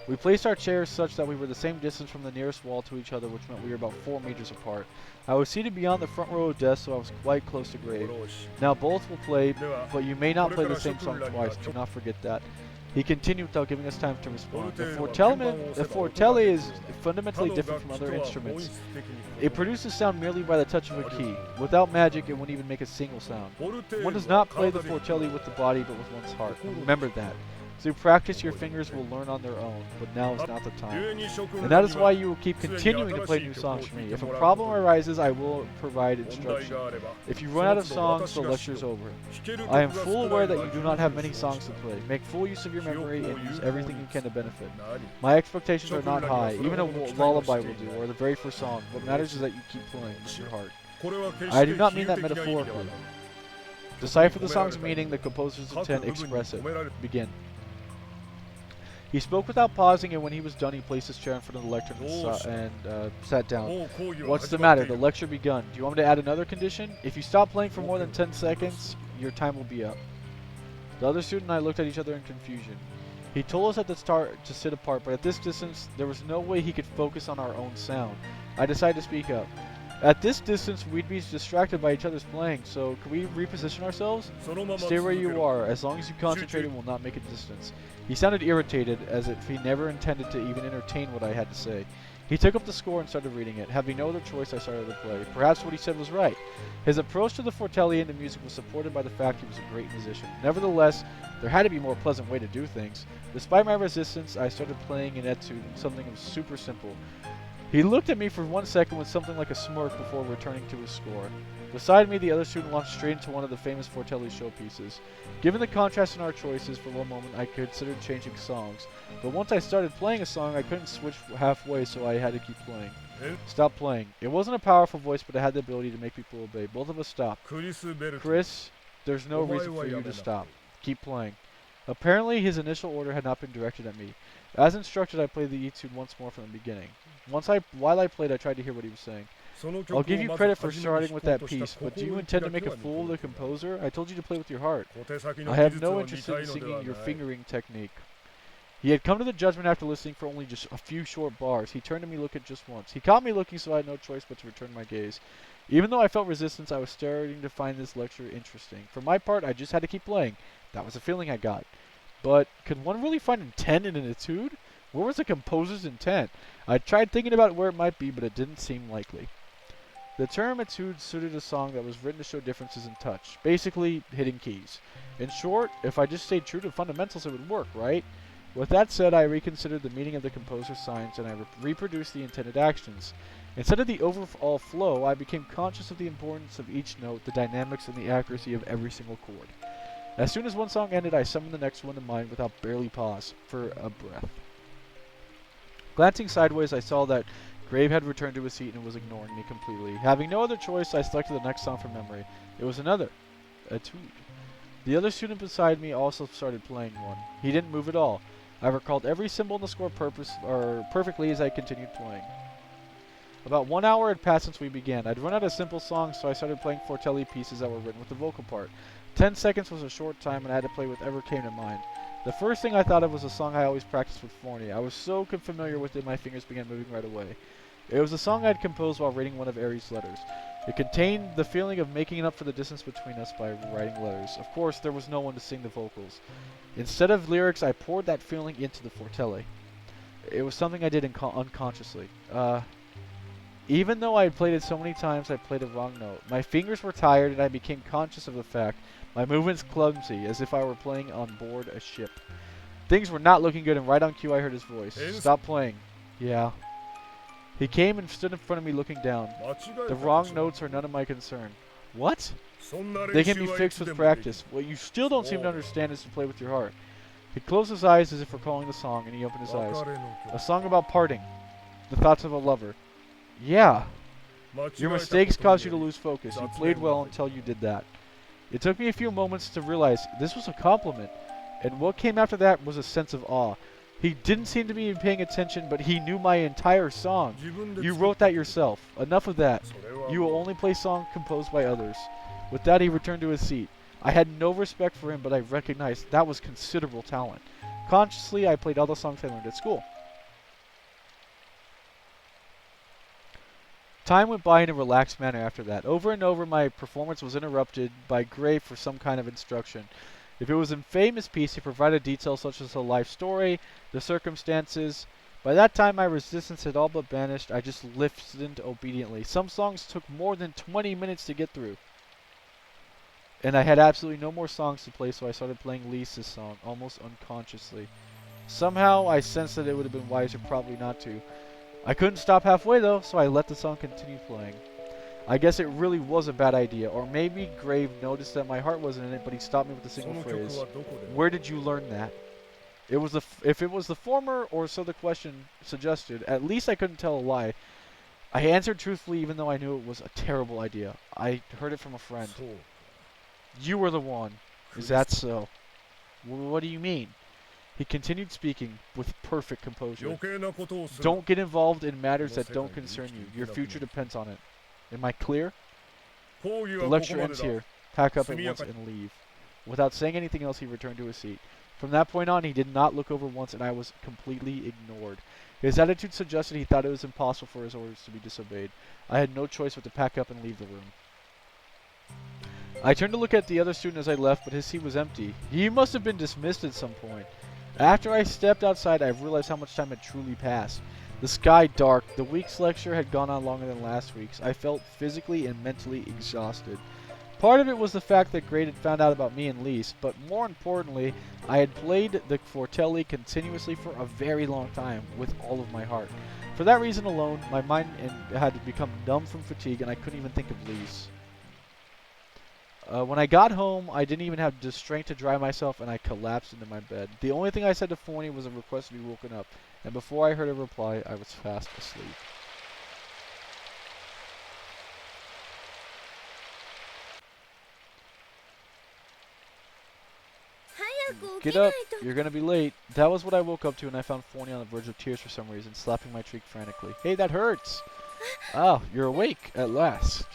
We placed our chairs such that we were the same distance from the nearest wall to each other, which meant we were about 4 meters apart. I was seated beyond the front row of desks, so I was quite close to Graves. Now both will play, but you may not play the same song twice. Do not forget that. He continued without giving us time to respond. The fortelli is fundamentally different from other instruments. It produces sound merely by the touch of a key. Without magic, it wouldn't even make a single sound. One does not play the fortelli with the body, but with one's heart. Remember that. Through practice, your fingers will learn on their own, but now is not the time. And that is why you will keep continuing to play new songs for me. If a problem arises, I will provide instruction. If you run out of songs, the lecture is over. I am full aware that you do not have many songs to play. Make full use of your memory and use everything you can to benefit. My expectations are not high. Even a lullaby will do, or the very first song. What matters is that you keep playing with your heart. I do not mean that metaphorically. Decipher the song's meaning, the composer's intent, express it. Begin. He spoke without pausing, and when he was done, he placed his chair in front of the lectern and sat down. What's the matter? The lecture begun. Do you want me to add another condition? If you stop playing for more than 10 seconds, your time will be up. The other student and I looked at each other in confusion. He told us at the start to sit apart, but at this distance, there was no way he could focus on our own sound. I decided to speak up. At this distance, we'd be distracted by each other's playing, so could we reposition ourselves? Stay where you are. As long as you concentrate, it will not make a distance. He sounded irritated, as if he never intended to even entertain what I had to say. He took up the score and started reading it. Having no other choice, I started to play. Perhaps what he said was right. His approach to the fortelli and the music was supported by the fact he was a great musician. Nevertheless, there had to be a more pleasant way to do things. Despite my resistance, I started playing an etude, something that was super simple. He looked at me for 1 second with something like a smirk before returning to his score. Beside me, the other student launched straight into one of the famous Fortelli showpieces. Given the contrast in our choices, for one moment I considered changing songs. But once I started playing a song, I couldn't switch halfway, so I had to keep playing. Stop playing. It wasn't a powerful voice, but it had the ability to make people obey. Both of us stopped. Chris, there's no reason for you to stop. Keep playing. Apparently, his initial order had not been directed at me. As instructed, I played the etude once more from the beginning. While I played, I tried to hear what he was saying. I'll give you credit for starting with that piece, but do you intend to make a fool of the composer? I told you to play with your heart. I have no interest in singing your fingering technique. He had come to the judgment after listening for only just a few short bars. He turned to me looking just once. He caught me looking, so I had no choice but to return my gaze. Even though I felt resistance, I was starting to find this lecture interesting. For my part, I just had to keep playing. That was the feeling I got. But could one really find intent in an etude? Where was the composer's intent? I tried thinking about where it might be, but it didn't seem likely. The term etude suited a song that was written to show differences in touch. Basically, hitting keys. In short, if I just stayed true to fundamentals, it would work, right? With that said, I reconsidered the meaning of the composer's signs, and I reproduced the intended actions. Instead of the overall flow, I became conscious of the importance of each note, the dynamics, and the accuracy of every single chord. As soon as one song ended, I summoned the next one to mind without barely pause for a breath. Glancing sideways, I saw that Grave had returned to his seat and was ignoring me completely. Having no other choice, I selected the next song from memory. It was another etude. The other student beside me also started playing one. He didn't move at all. I recalled every symbol in the score perfectly as I continued playing. About 1 hour had passed since we began. I'd run out of simple songs, so I started playing Fortelli pieces that were written with the vocal part. 10 seconds was a short time, and I had to play whatever came to mind. The first thing I thought of was a song I always practiced with Forney. I was so familiar with it, my fingers began moving right away. It was a song I'd composed while reading one of Aries' letters. It contained the feeling of making up for the distance between us by writing letters. Of course, there was no one to sing the vocals. Instead of lyrics, I poured that feeling into the Fortelli. It was something I did unconsciously. Even though I had played it so many times, I played a wrong note. My fingers were tired, and I became conscious of the fact. My movements clumsy, as if I were playing on board a ship. Things were not looking good, and right on cue I heard his voice. Stop playing. Yeah. He came and stood in front of me looking down. The wrong notes are none of my concern. What? They can be fixed with practice. What you still don't seem to understand is to play with your heart. He closed his eyes as if recalling the song, and he opened his eyes. A song about parting. The thoughts of a lover. Yeah. Your mistakes caused you to lose focus. You played well until you did that. It took me a few moments to realize this was a compliment, and what came after that was a sense of awe. He didn't seem to be paying attention, but he knew my entire song. You wrote that yourself. Enough of that. You will only play songs composed by others. With that, he returned to his seat. I had no respect for him, but I recognized that was considerable talent. Consciously, I played all the songs I learned at school. Time went by in a relaxed manner after that. Over and over, my performance was interrupted by Gray for some kind of instruction. If it was a famous piece, he provided details such as the life story, the circumstances. By that time, my resistance had all but vanished. I just listened obediently. Some songs took more than 20 minutes to get through. and I had absolutely no more songs to play, so I started playing Lisa's song, almost unconsciously. Somehow, I sensed that it would have been wiser probably not to. I couldn't stop halfway though, so I let the song continue playing. I guess it really was a bad idea, or maybe Grave noticed that my heart wasn't in it, but he stopped me with a single phrase. Where did you learn that? It was if it was the former, or so the question suggested, at least I couldn't tell a lie. I answered truthfully even though I knew it was a terrible idea. I heard it from a friend. You were the one. Is that so? What do you mean? He continued speaking with perfect composure. Don't get involved in matters that don't concern you. Your future depends on it. Am I clear? The lecture ends here. Pack up at once and leave. Without saying anything else, he returned to his seat. From that point on, he did not look over once, and I was completely ignored. His attitude suggested he thought it was impossible for his orders to be disobeyed. I had no choice but to pack up and leave the room. I turned to look at the other student as I left, but his seat was empty. He must have been dismissed at some point. After I stepped outside, I realized how much time had truly passed. The sky dark. The week's lecture had gone on longer than last week's. I felt physically and mentally exhausted. Part of it was the fact that Gray had found out about me and Lise, but more importantly, I had played the Fortelli continuously for a very long time, with all of my heart. For that reason alone, my mind had become numb from fatigue, and I couldn't even think of Lise. When I got home, I didn't even have the strength to dry myself, and I collapsed into my bed. The only thing I said to Forney was a request to be woken up, and before I heard a reply, I was fast asleep. Get up, you're gonna be late. That was what I woke up to, and I found Forney on the verge of tears for some reason, slapping my cheek frantically. Hey, that hurts! Oh, you're awake, at last.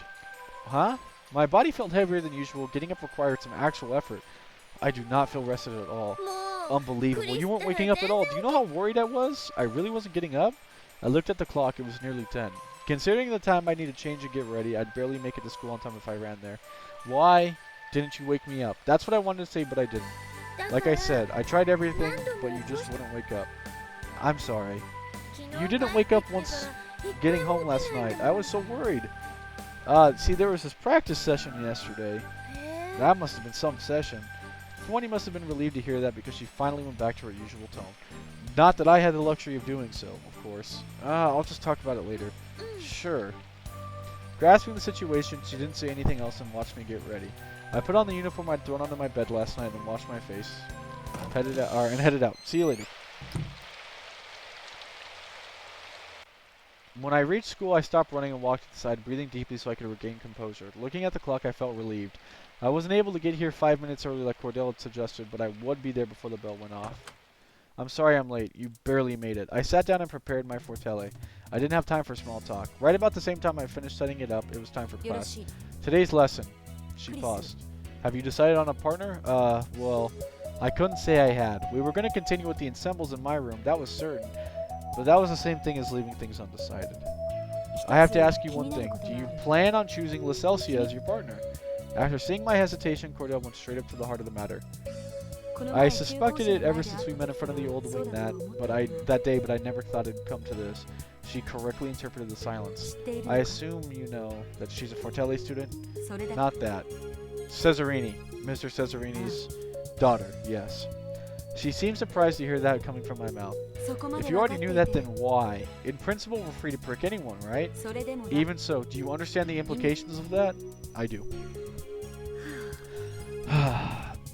Huh? My body felt heavier than usual. Getting up required some actual effort. I do not feel rested at all. Unbelievable. You weren't waking up at all. Do you know how worried I was? I really wasn't getting up? I looked at the clock. It was nearly 10. Considering the time I need to change and get ready, I'd barely make it to school on time if I ran there. Why didn't you wake me up? That's what I wanted to say, but I didn't. Like I said, I tried everything, but you just wouldn't wake up. I'm sorry. You didn't wake up once getting home last night. I was so worried. See, there was this practice session yesterday. That must have been some session. Forney must have been relieved to hear that because she finally went back to her usual tone. Not that I had the luxury of doing so, of course. I'll just talk about it later. Sure. Grasping the situation, she didn't say anything else and watched me get ready. I put on the uniform I'd thrown onto my bed last night and washed my face. Headed out. See you later. When I reached school, I stopped running and walked to the side, breathing deeply so I could regain composure. Looking at the clock, I felt relieved. I wasn't able to get here 5 minutes early like Cordell had suggested, but I would be there before the bell went off. I'm sorry I'm late. You barely made it. I sat down and prepared my Fortelli. I didn't have time for small talk. Right about the same time I finished setting it up, it was time for class. Today's lesson. She paused. Have you decided on a partner? Well, I couldn't say I had. We were going to continue with the ensembles in my room, that was certain. But that was the same thing as leaving things undecided. I have to ask you one thing. Do you plan on choosing Licelsia as your partner? After seeing my hesitation, Cordell went straight up to the heart of the matter. I suspected it ever since we met in front of the old wing that day, but I never thought it'd come to this. She correctly interpreted the silence. I assume you know that she's a Fortelli student? Not that. Cesarini. Mr. Cesarini's daughter, yes. She seemed surprised to hear that coming from my mouth. If you already knew that, then why? In principle, we're free to prick anyone, right? Even so, do you understand the implications of that? I do.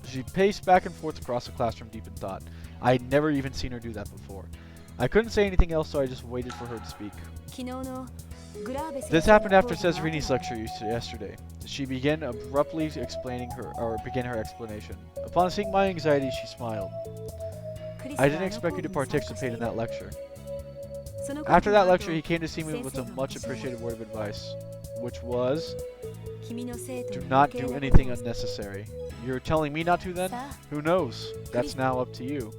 She paced back and forth across the classroom deep in thought. I had never even seen her do that before. I couldn't say anything else, so I just waited for her to speak. This happened after Cesarini's lecture yesterday. She began abruptly began her explanation. Upon seeing my anxiety, she smiled. I didn't expect you to participate in that lecture. After that lecture, he came to see me with a much appreciated word of advice, which was, do not do anything unnecessary. You're telling me not to then? Who knows? That's now up to you.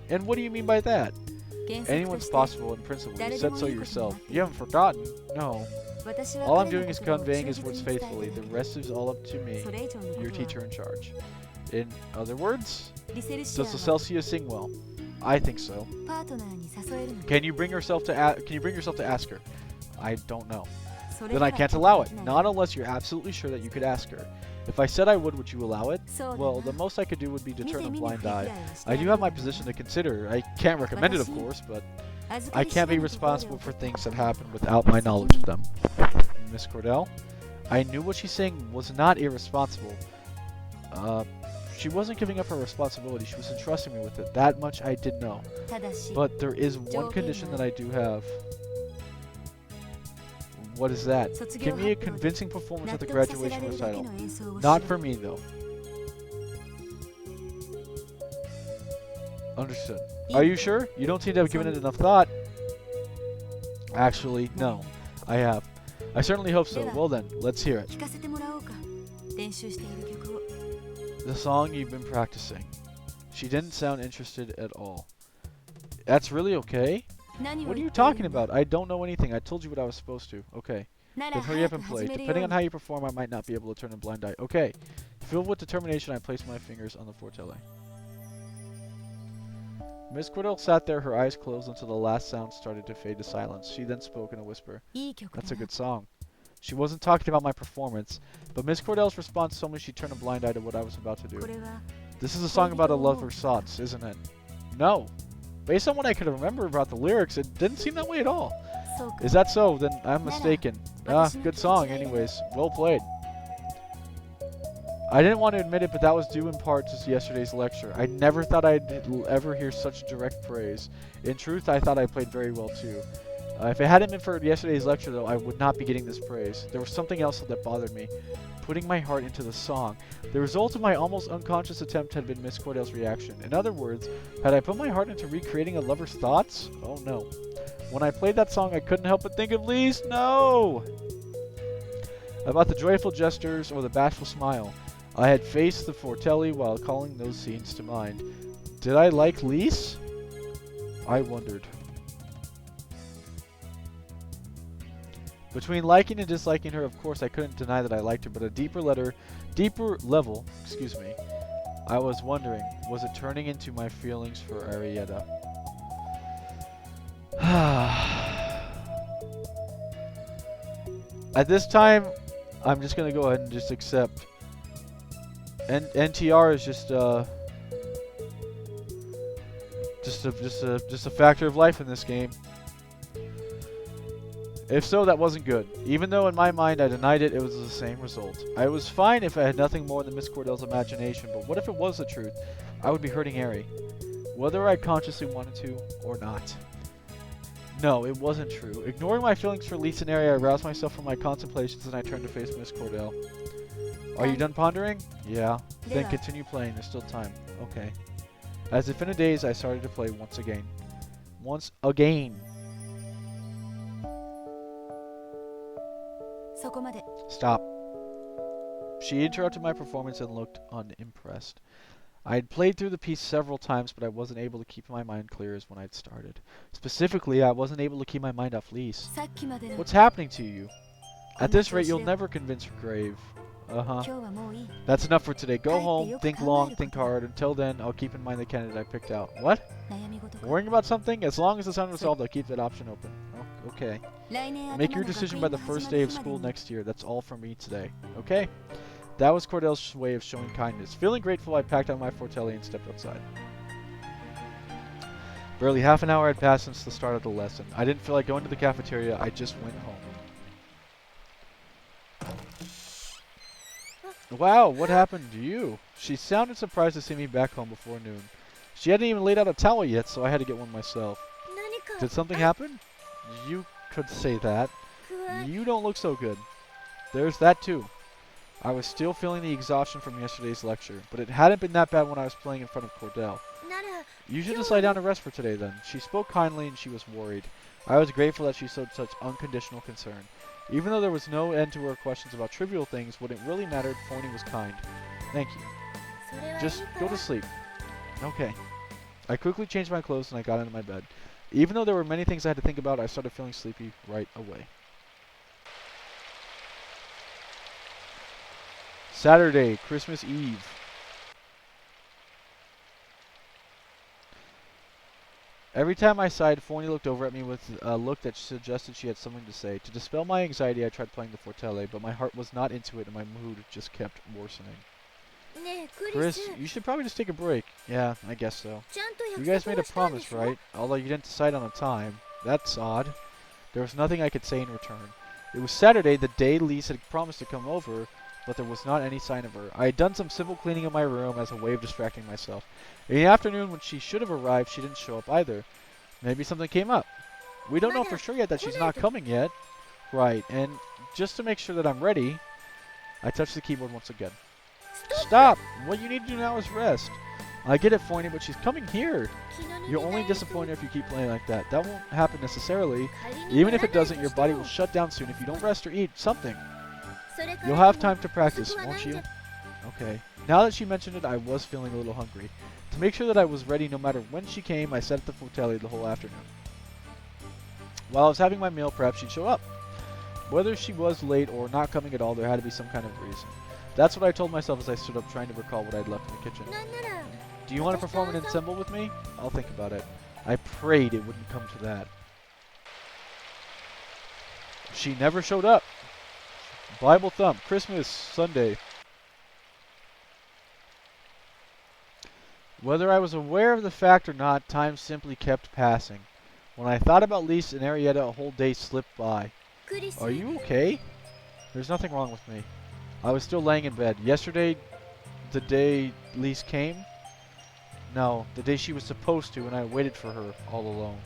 And what do you mean by that? Anyone's possible in principle. You said so yourself. You haven't forgotten? No. All I'm doing is conveying his words faithfully. The rest is all up to me, your teacher in charge. In other words, does Licelsia sing well? I think so. Can you bring yourself to ask her? I don't know. Then I can't allow it. Not unless you're absolutely sure that you could ask her. If I said I would you allow it? Well, the most I could do would be to turn a blind eye. I do have my position to consider. I can't recommend it, of course, but I can't be responsible for things that happen without my knowledge of them. Miss Cordell? I knew what she's saying was not irresponsible. She wasn't giving up her responsibility. She was entrusting me with it. That much I did know. But there is one condition that I do have. What is that? Give me a convincing performance at the graduation recital. Not for me, though. Understood. Are you sure? You don't seem to have given it enough thought. Actually, no. I have. I certainly hope so. Well then, let's hear it. The song you've been practicing. She didn't sound interested at all. That's really okay? What are you talking about? I don't know anything. I told you what I was supposed to. Okay. Then hurry up and play. Depending on how you perform, I might not be able to turn a blind eye. Okay. Filled with determination, I placed my fingers on the fortele. Miss Cordell sat there, her eyes closed until the last sound started to fade to silence. She then spoke in a whisper. That's a good song. She wasn't talking about my performance, but Miss Cordell's response told me she turned a blind eye to what I was about to do. This is a song about a lover's thoughts, isn't it? No. Based on what I could remember about the lyrics, it didn't seem that way at all. Is that so? Then I'm mistaken. Good song anyways. Well played. I didn't want to admit it, but that was due in part to yesterday's lecture. I never thought I'd ever hear such direct praise. In truth, I thought I played very well too. If it hadn't been for yesterday's lecture, though, I would not be getting this praise. There was something else that bothered me. Putting my heart into the song. The result of my almost unconscious attempt had been Miss Cordell's reaction. In other words, had I put my heart into recreating a lover's thoughts? Oh no. When I played that song, I couldn't help but think of Lise. No! About the joyful gestures or the bashful smile. I had faced the fortelli while calling those scenes to mind. Did I like Lise? I wondered. Between liking and disliking her, of course, I couldn't deny that I liked her, but a deeper level, I was wondering, was it turning into my feelings for Arietta? At this time, I'm just gonna go ahead and just accept. NTR is just a factor of life in this game. If so, that wasn't good. Even though in my mind I denied it, it was the same result. I was fine if I had nothing more than Miss Cordell's imagination, but what if it was the truth? I would be hurting Ari. Whether I consciously wanted to or not. No, it wasn't true. Ignoring my feelings for Lise and Ari, I roused myself from my contemplations and I turned to face Miss Cordell. Are you done pondering? Yeah. Then continue playing, there's still time. Okay. As if in a daze, I started to play once again. Once again. Stop. She interrupted my performance and looked unimpressed. I had played through the piece several times, but I wasn't able to keep my mind clear as when I'd started. Specifically, I wasn't able to keep my mind off Lise. What's happening to you? At this rate, you'll never convince her grave. That's enough for today. Go home, think long, think hard. Until then, I'll keep in mind the candidate I picked out. What? Worrying about something? As long as it's unresolved, I'll keep that option open. Oh, okay. Make your decision by the first day of school next year. That's all from me today. Okay? That was Cordell's way of showing kindness. Feeling grateful, I packed up my fortelli and stepped outside. Barely half an hour had passed since the start of the lesson. I didn't feel like going to the cafeteria. I just went home. Wow, what happened to you? She sounded surprised to see me back home before noon. She hadn't even laid out a towel yet, so I had to get one myself. Did something happen? You could say that. You don't look so good. There's that too. I was still feeling the exhaustion from yesterday's lecture, but it hadn't been that bad when I was playing in front of Cordell. You should just lie down and rest for today then. She spoke kindly and she was worried. I was grateful that she showed such unconditional concern. Even though there was no end to her questions about trivial things, what it really mattered, Phony was kind. Thank you. Just go to sleep. Okay. I quickly changed my clothes and I got into my bed. Even though there were many things I had to think about, I started feeling sleepy right away. Saturday, Christmas Eve. Every time I sighed, Forney looked over at me with a look that suggested she had something to say. To dispel my anxiety, I tried playing the fortele, but my heart was not into it and my mood just kept worsening. ねえクリ Chris, ス you should probably just take a break. Yeah, I guess so. ちゃんと You 約 guys 束 made は a したんで promise, しょ right? Although you didn't decide on a time. That's odd. There was nothing I could say in return. It was Saturday, the day Lise had promised to come over, but there was not any sign of her. I had done some simple cleaning of my room as a way of distracting myself. In the afternoon, when she should have arrived, she didn't show up either. Maybe something came up. We don't know for sure yet that she's not coming yet. Right, and just to make sure that I'm ready, I touched the keyboard once again. Stop! What you need to do now is rest. I get it, Forney, but she's coming here. You're only disappointed if you keep playing like that. That won't happen necessarily. Even if it doesn't, your body will shut down soon if you don't rest or eat something. You'll have time to practice, won't you? Okay. Now that she mentioned it, I was feeling a little hungry. To make sure that I was ready no matter when she came, I sat at the fortele the whole afternoon. While I was having my meal, perhaps she'd show up. Whether she was late or not coming at all, there had to be some kind of reason. That's what I told myself as I stood up trying to recall what I'd left in the kitchen. なんなら Do you want to perform an ensemble with me? I'll think about it. I prayed it wouldn't come to that. She never showed up. Bible thump. Christmas Sunday. Whether I was aware of the fact or not, time simply kept passing. When I thought about Lise and Arietta, a whole day slipped by. クリス Are you okay? There's nothing wrong with me. I was still laying in bed. Yesterday, the day Lise came? No, the day she was supposed to, and I waited for her, all alone.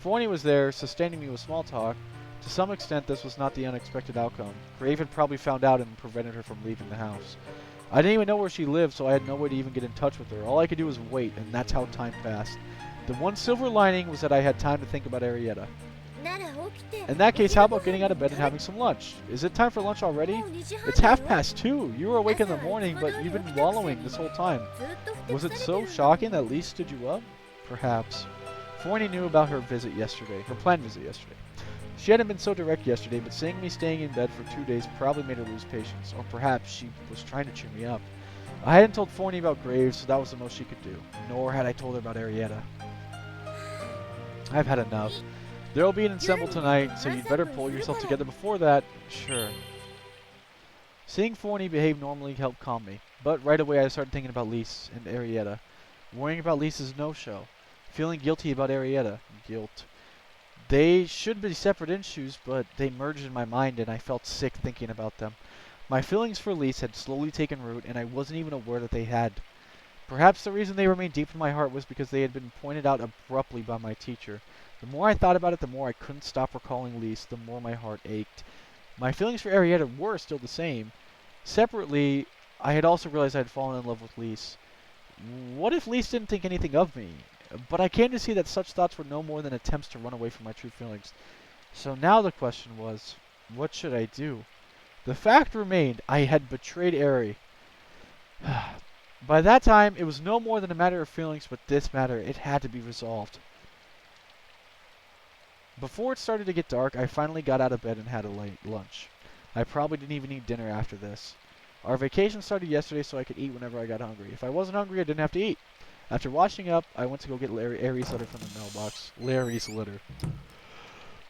Forney was there, sustaining me with small talk. To some extent, this was not the unexpected outcome. Grave had probably found out and prevented her from leaving the house. I didn't even know where she lived, so I had no way to even get in touch with her. All I could do was wait, and that's how time passed. The one silver lining was that I had time to think about Arietta. なら起きて In that case, how about getting out of bed and having some lunch? Is it time for lunch already? もう2時半 It's だよ 2:30. You were awake in the morning, but you've been wallowing this whole time. ずっとふてく Was さ it れて so るんだ shocking that Lise stood you up? Perhaps. Forney knew about her visit yesterday, her planned visit yesterday. She hadn't been so direct yesterday, but seeing me staying in bed for 2 days probably made her lose patience, or perhaps she was trying to cheer me up. I hadn't told Forney about Graves, so that was the most she could do. Nor had I told her about Arietta. I've had enough. There'll be an ensemble tonight, so you'd better pull yourself together before that. Sure. Seeing Forney behave normally helped calm me, but right away I started thinking about Lise and Arietta. Worrying about Lisa's no-show. Feeling guilty about Arietta. Guilt. They should be separate issues, but they merged in my mind and I felt sick thinking about them. My feelings for Lise had slowly taken root and I wasn't even aware that they had. Perhaps the reason they remained deep in my heart was because they had been pointed out abruptly by my teacher. The more I thought about it, the more I couldn't stop recalling Lise, the more my heart ached. My feelings for Arietta were still the same. Separately, I had also realized I had fallen in love with Lise. What if Lise didn't think anything of me? But I came to see that such thoughts were no more than attempts to run away from my true feelings. So now the question was, what should I do? The fact remained, I had betrayed Ari. By that time, it was no more than a matter of feelings, but this matter, it had to be resolved. Before it started to get dark, I finally got out of bed and had a late lunch. I probably didn't even eat dinner after this. Our vacation started yesterday so I could eat whenever I got hungry. If I wasn't hungry, I didn't have to eat. After washing up, I went to go get Aries' letter from the mailbox. Larry's letter.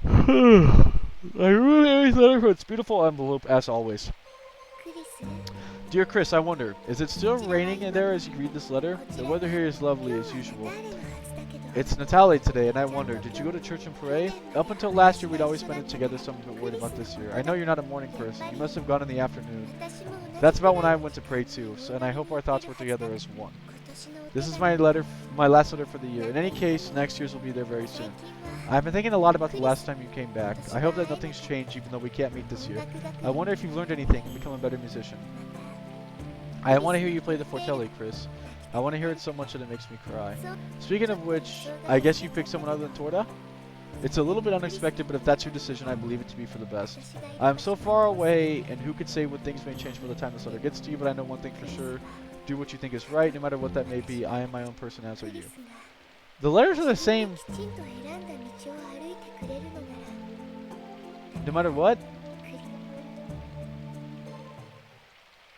I ruined Aries' letter for its beautiful envelope, as always. クリス Dear Chris, I wonder, is it still raining in there as you read this letter? The weather here is lovely as usual. 誰のはずだけど It's Natale today, and I wonder, did you go to church and pray? Up until last year, we'd always spend it together, so I'm a bit worried about this year. I know you're not a morning person. You must have gone in the afternoon. 私も同じ That's about when I went to pray too, so, and I hope our thoughts were together as one. 今年のお手紙 This is my letter, my last letter for the year. In any case, next year's will be there very soon. 最近は I've been thinking a lot about the last time you came back. I hope that nothing's changed, even though we can't meet this 音 year. 楽学 I wonder if you've learned anything and become a better musician. I want to hear you play the fortele, Chris. I want to hear it so much that it makes me cry. Speaking of which, I guess you picked someone other than Torta? It's a little bit unexpected, but if that's your decision, I believe it to be for the best. 私が I'm so far away, and who could say what things may change by the time this letter gets to you, but I know one thing for sure. Do what you think is right, no matter what that may be. I am my own person, as are クリ you. スが The letters are the same きちんと選んだ道を歩いてくれるのなら no matter what. クリ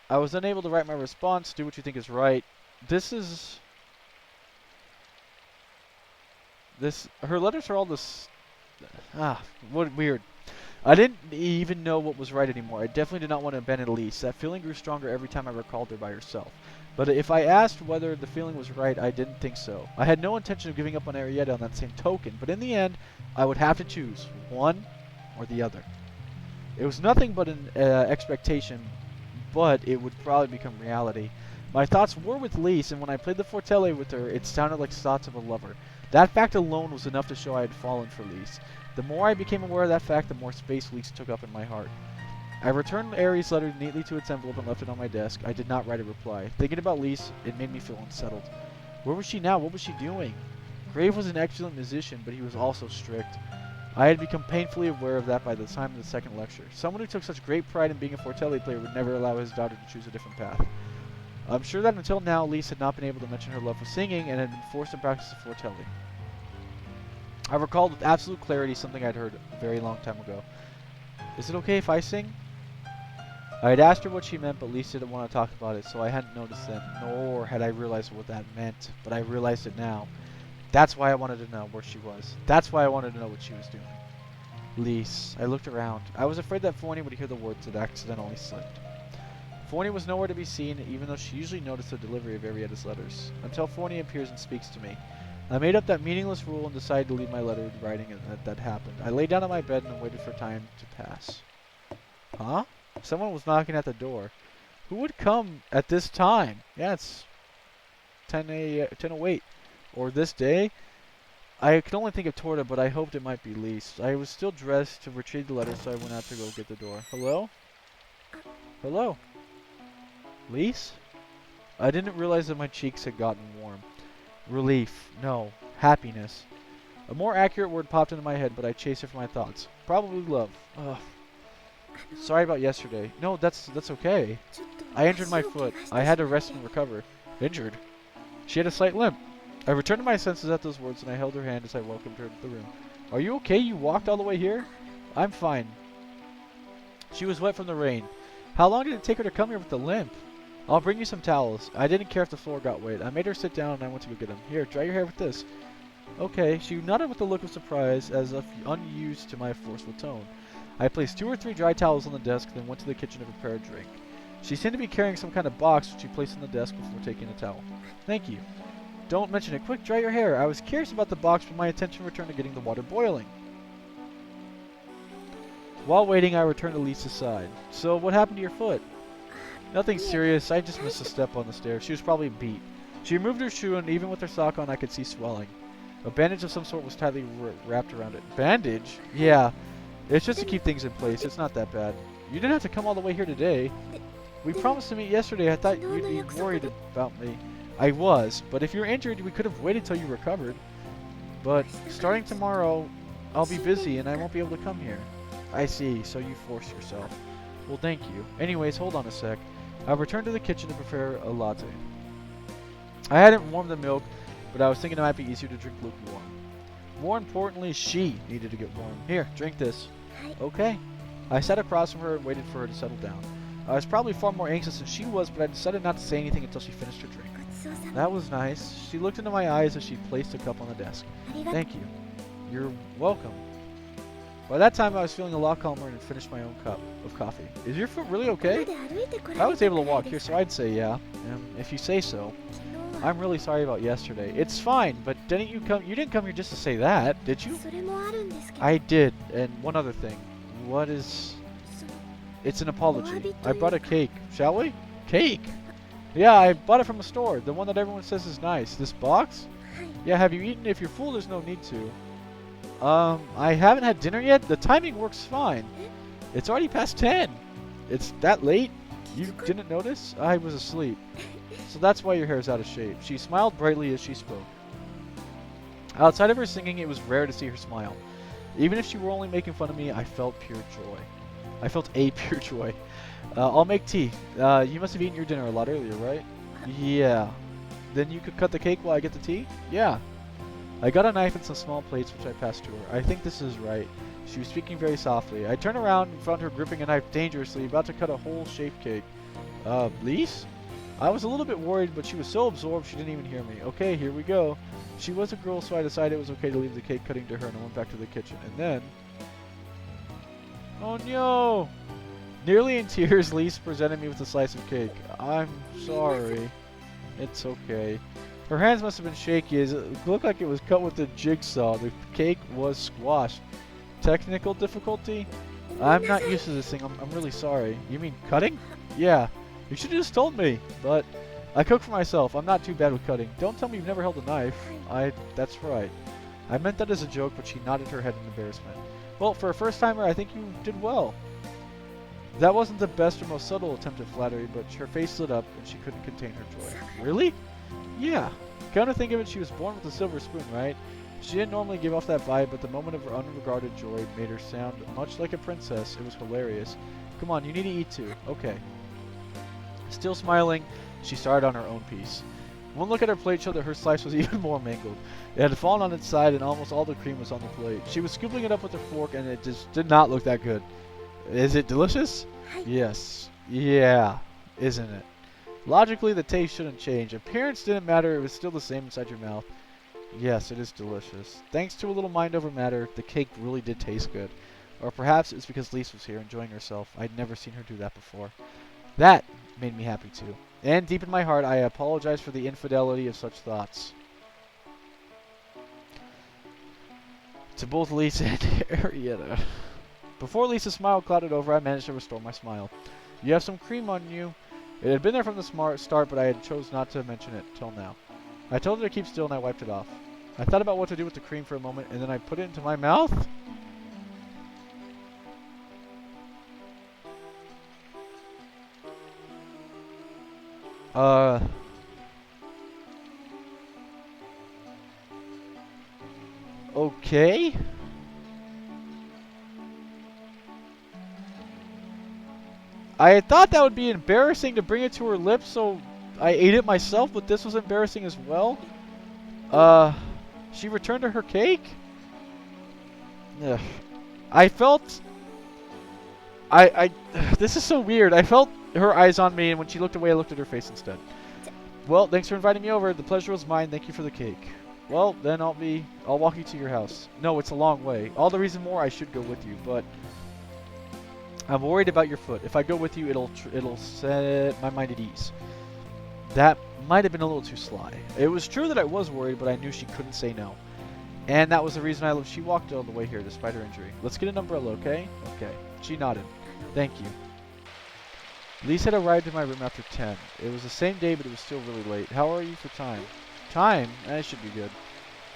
I was unable to write my response. Do what you think is right. This is... Her letters are all this. What weird. I didn't even know what was right anymore. I definitely did not want to abandon Lise. That feeling grew stronger every time I recalled her by herself. But if I asked whether the feeling was right, I didn't think so. I had no intention of giving up on Arietta on that same token, but in the end, I would have to choose one or the other. It was nothing but an expectation, but it would probably become reality. My thoughts were with Lise, and when I played the Fortelli with her, it sounded like thoughts of a lover. That fact alone was enough to show I had fallen for Lise. The more I became aware of that fact, the more space Lise took up in my heart. I returned Aries' letter neatly to its envelope and left it on my desk. I did not write a reply. Thinking about Lise, it made me feel unsettled. Where was she now? What was she doing? Grave was an excellent musician, but he was also strict. I had become painfully aware of that by the time of the second lecture. Someone who took such great pride in being a Fortelli player would never allow his daughter to choose a different path. I'm sure that until now, Lise had not been able to mention her love for singing and had been forced to practice the Fortelli. I recalled with absolute clarity something I'd heard a very long time ago. Is it okay if I sing? I had asked her what she meant, but Lise didn't want to talk about it, so I hadn't noticed then, nor had I realized what that meant, but I realized it now. That's why I wanted to know where she was. That's why I wanted to know what she was doing. Lise. I looked around. I was afraid that Forney would hear the words that accidentally slipped. Forney was nowhere to be seen, even though she usually noticed the delivery of Arietta's letters, until Forney appears and speaks to me. I made up that meaningless rule and decided to leave my letter in writing, and that happened. I lay down on my bed and waited for time to pass. Huh? Someone was knocking at the door. Who would come at this time? Yeah, it's 10:08. Or this day? I could only think of Torta, but I hoped it might be Lise. I was still dressed to retrieve the letter, so I went out to go get the door. Hello? Hello? Lise? I didn't realize that my cheeks had gotten warm. Relief. No. Happiness. A more accurate word popped into my head, but I chased it from my thoughts. Probably love. Ugh. Sorry about yesterday. No, that's okay. I injured my foot. I had to rest and recover. Injured? She had a slight limp. I returned to my senses at those words, and I held her hand as I welcomed her to the room. Are you okay? You walked all the way here? I'm fine. She was wet from the rain. How long did it take her to come here with the limp? I'll bring you some towels. I didn't care if the floor got wet. I made her sit down, and I went to go get them. Here, dry your hair with this. Okay. She nodded with a look of surprise, as if unused to my forceful tone. I placed 2 or 3 dry towels on the desk, then went to the kitchen to prepare a drink. She seemed to be carrying some kind of box, which she placed on the desk before taking a towel. Thank you. Don't mention it. Quick, dry your hair. I was curious about the box, but my attention returned to getting the water boiling. While waiting, I returned to Lisa's side. So, what happened to your foot? Nothing serious. I just missed a step on the stairs. She was probably beat. She removed her shoe, and even with her sock on, I could see swelling. A bandage of some sort was tightly wrapped around it. Bandage? Yeah. It's just to keep things in place. It's not that bad. You didn't have to come all the way here today. We promised to meet yesterday. I thought you'd be worried about me. I was, but if you're injured, we could have waited till you recovered. But starting tomorrow, I'll be busy and I won't be able to come here. I see, so you forced yourself. Well, thank you. Anyways, hold on a sec. I've returned to the kitchen to prepare a latte. I hadn't warmed the milk, but I was thinking it might be easier to drink lukewarm. More importantly, she needed to get warm. Here, drink this. Okay. I sat across from her and waited for her to settle down. I was probably far more anxious than she was, but I decided not to say anything until she finished her drink. That was nice. She looked into my eyes as she placed a cup on the desk. Thank you. You're welcome. By that time, I was feeling a lot calmer and had finished my own cup of coffee. Is your foot really okay? I was able to walk here, so I'd say yeah. If you say so. I'm really sorry about yesterday. It's fine, but didn't you come? You didn't come here just to say that, did you? I did. And one other thing. What is? It's an apology. I brought a cake. Shall we? Cake? Yeah, I bought it from a store. The one that everyone says is nice. This box? Yeah, have you eaten? If you're full, there's no need to. I haven't had dinner yet. The timing works fine. It's already past 10. It's that late? You didn't notice? I was asleep. So that's why your hair is out of shape. She smiled brightly as she spoke. Outside of her singing, it was rare to see her smile. Even if she were only making fun of me, I felt pure joy. I felt a pure joy. I'll make tea. You must have eaten your dinner a lot earlier, right? Yeah. Then you could cut the cake while I get the tea? Yeah. I got a knife and some small plates, which I passed to her. I think this is right. She was speaking very softly. I turned around and found her gripping a knife dangerously, about to cut a whole-shaped cake. Lise? I was a little bit worried, but she was so absorbed she didn't even hear me. Okay, here we go. She was a girl, so I decided it was okay to leave the cake cutting to her, and I went back to the kitchen. And then... Oh no! Nearly in tears, Lise presented me with a slice of cake. I'm sorry. It's okay. Her hands must have been shaky as it looked like it was cut with a jigsaw. The cake was squashed. Technical difficulty? I'm not used to this thing. I'm really sorry. You mean cutting? Yeah. You should have just told me. But I cook for myself. I'm not too bad with cutting. Don't tell me you've never held a knife. That's right. I meant that as a joke, but she nodded her head in embarrassment. Well, for a first-timer, I think you did well. That wasn't the best or most subtle attempt at flattery, but her face lit up and she couldn't contain her joy. Really? Yeah. Come to think of it, she was born with a silver spoon, right? She didn't normally give off that vibe, but the moment of her unregarded joy made her sound much like a princess. It was hilarious. Come on, you need to eat too. Okay. Still smiling, she started on her own piece. One look at her plate showed that her slice was even more mangled. It had fallen on its side and almost all the cream was on the plate. She was scooping it up with her fork and it just did not look that good. Is it delicious? Yes. Yeah. Isn't it? Logically, the taste shouldn't change. Appearance didn't matter. It was still the same inside your mouth. Yes, it is delicious. Thanks to a little mind over matter, the cake really did taste good. Or perhaps it's because Lise was here enjoying herself. I'd never seen her do that before. That made me happy too. And deep in my heart, I apologize for the infidelity of such thoughts. To both Lise and Arietta. Before Lisa's smile clouded over, I managed to restore my smile. You have some cream on you. It had been there from the start, but I had chose not to mention it till now. I told her to keep still and I wiped it off. I thought about what to do with the cream for a moment, and then I put it into my mouth. Okay. I thought that would be embarrassing to bring it to her lips, so I ate it myself, but this was embarrassing as well. She returned to her cake? Ugh. I felt... this is so weird. I felt her eyes on me, and when she looked away, I looked at her face instead. Well, thanks for inviting me over. The pleasure was mine. Thank you for the cake. Well, then I'll walk you to your house. No, it's a long way. All the reason more I should go with you, but I'm worried about your foot. If I go with you, it'll set my mind at ease. That might have been a little too sly. It was true that I was worried, but I knew she couldn't say no. And that was the reason she walked all the way here despite her injury. Let's get an umbrella, okay? Okay. She nodded. Thank you. Lise had arrived in my room after 10. It was the same day, but it was still really late. How are you for time? Time? That should be good.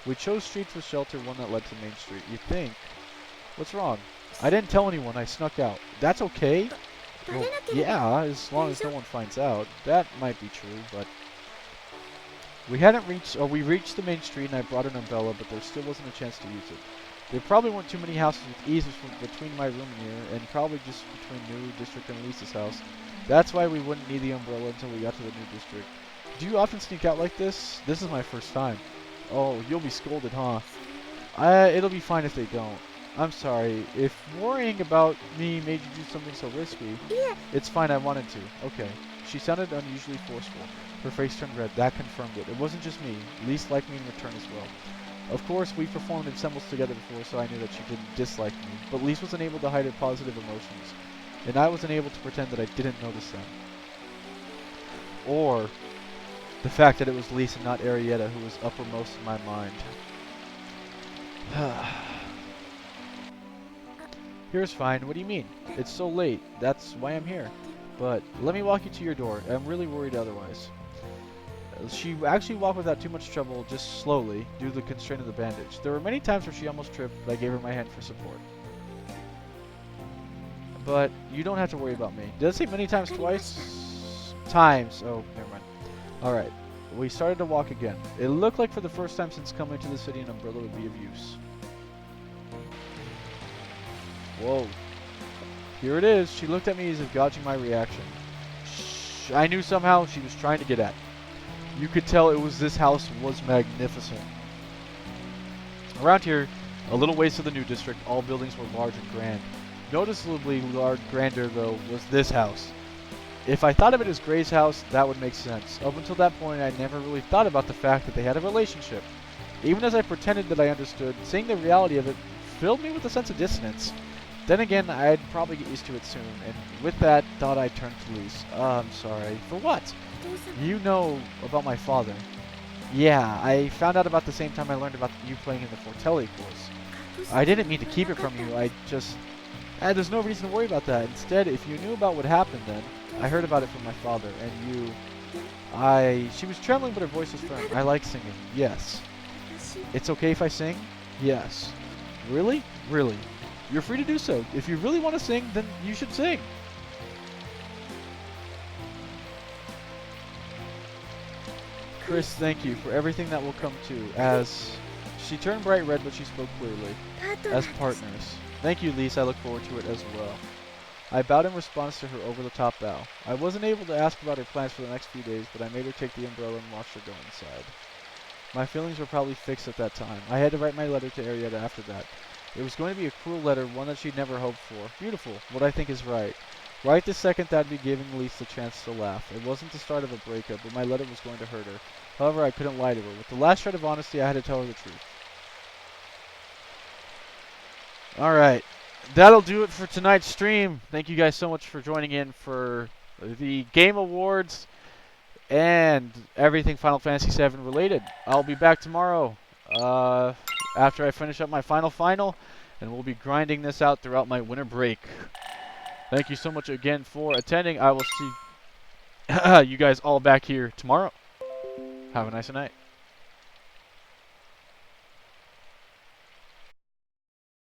We chose street for shelter, one that led to Main Street. You think? What's wrong? I didn't tell anyone. I snuck out. That's okay? Well, yeah, as long as no one finds out. That might be true, but... We reached the main street and I brought an umbrella, but there still wasn't a chance to use it. There probably weren't too many houses with eases between my room and here, and probably just between New District and Lisa's house. That's why we wouldn't need the umbrella until we got to the New District. Do you often sneak out like this? This is my first time. Oh, you'll be scolded, huh? It'll be fine if they don't. I'm sorry. If worrying about me made you do something so risky, it's fine, I wanted to. Okay. She sounded unusually forceful. Her face turned red. That confirmed it. It wasn't just me. Lise liked me in return as well. Of course, we performed ensembles together before, so I knew that she didn't dislike me. But Lise wasn't able to hide her positive emotions, and I wasn't able to pretend that I didn't notice them. Or the fact that it was Lise and not Arietta who was uppermost in my mind. Here's fine. What do you mean? It's so late. That's why I'm here. But let me walk you to your door. I'm really worried otherwise. She actually walked without too much trouble, just slowly, due to the constraint of the bandage. There were many times where she almost tripped, but I gave her my hand for support. But you don't have to worry about me. Did it say many times twice? Times. Oh, never mind. Alright. We started to walk again. It looked like for the first time since coming to the city, an umbrella would be of use. Whoa. Here it is. She looked at me as if gauging my reaction. Shh. I knew somehow she was trying to get at. You could tell this house was magnificent. Around here, a little ways to the New District, all buildings were large and grand. Noticeably grander, though, was this house. If I thought of it as Gray's house, that would make sense. Up until that point, I never really thought about the fact that they had a relationship. Even as I pretended that I understood, seeing the reality of it filled me with a sense of dissonance. Then again, I'd probably get used to it soon, and with that thought I turned to Lise. I'm sorry. For what? お父様 You know about my father. Yeah, I found out about the same time I learned about you playing in the Fortelli course. 隠す I didn't mean to つ keep も it りは from なかった you, ん I です just... there's no reason to worry about that. Instead, if you knew about what happened then, I heard about it from my father, and you... She was trembling, but her voice was firm. I like singing. Yes. 私 It's okay if I sing? Yes. Really? Really. You're free to do so. If you really want to sing, then you should sing. Chris, thank you for everything that will come to, as... She turned bright red, but she spoke clearly. パートナー As として partners. Thank you, Lise. I look forward to it as well. I bowed in response to her over-the-top bow. I wasn't able to ask about her plans for the next few days, but I made her take the umbrella and watched her go inside. My feelings were probably fixed at that time. I had to write my letter to Arietta after that. It was going to be a cruel letter, one that she'd never hoped for. Beautiful, what I think is right. Right this second, that'd be giving Lise the chance to laugh. It wasn't the start of a breakup, but my letter was going to hurt her. However, I couldn't lie to her. With the last shred of honesty, I had to tell her the truth. Alright, that'll do it for tonight's stream. Thank you guys so much for joining in for the Game Awards and everything Final Fantasy VII related. I'll be back tomorrow after I finish up my final, and we'll be grinding this out throughout my winter break. Thank you so much again for attending. I will see you guys all back here tomorrow. Have a nice night.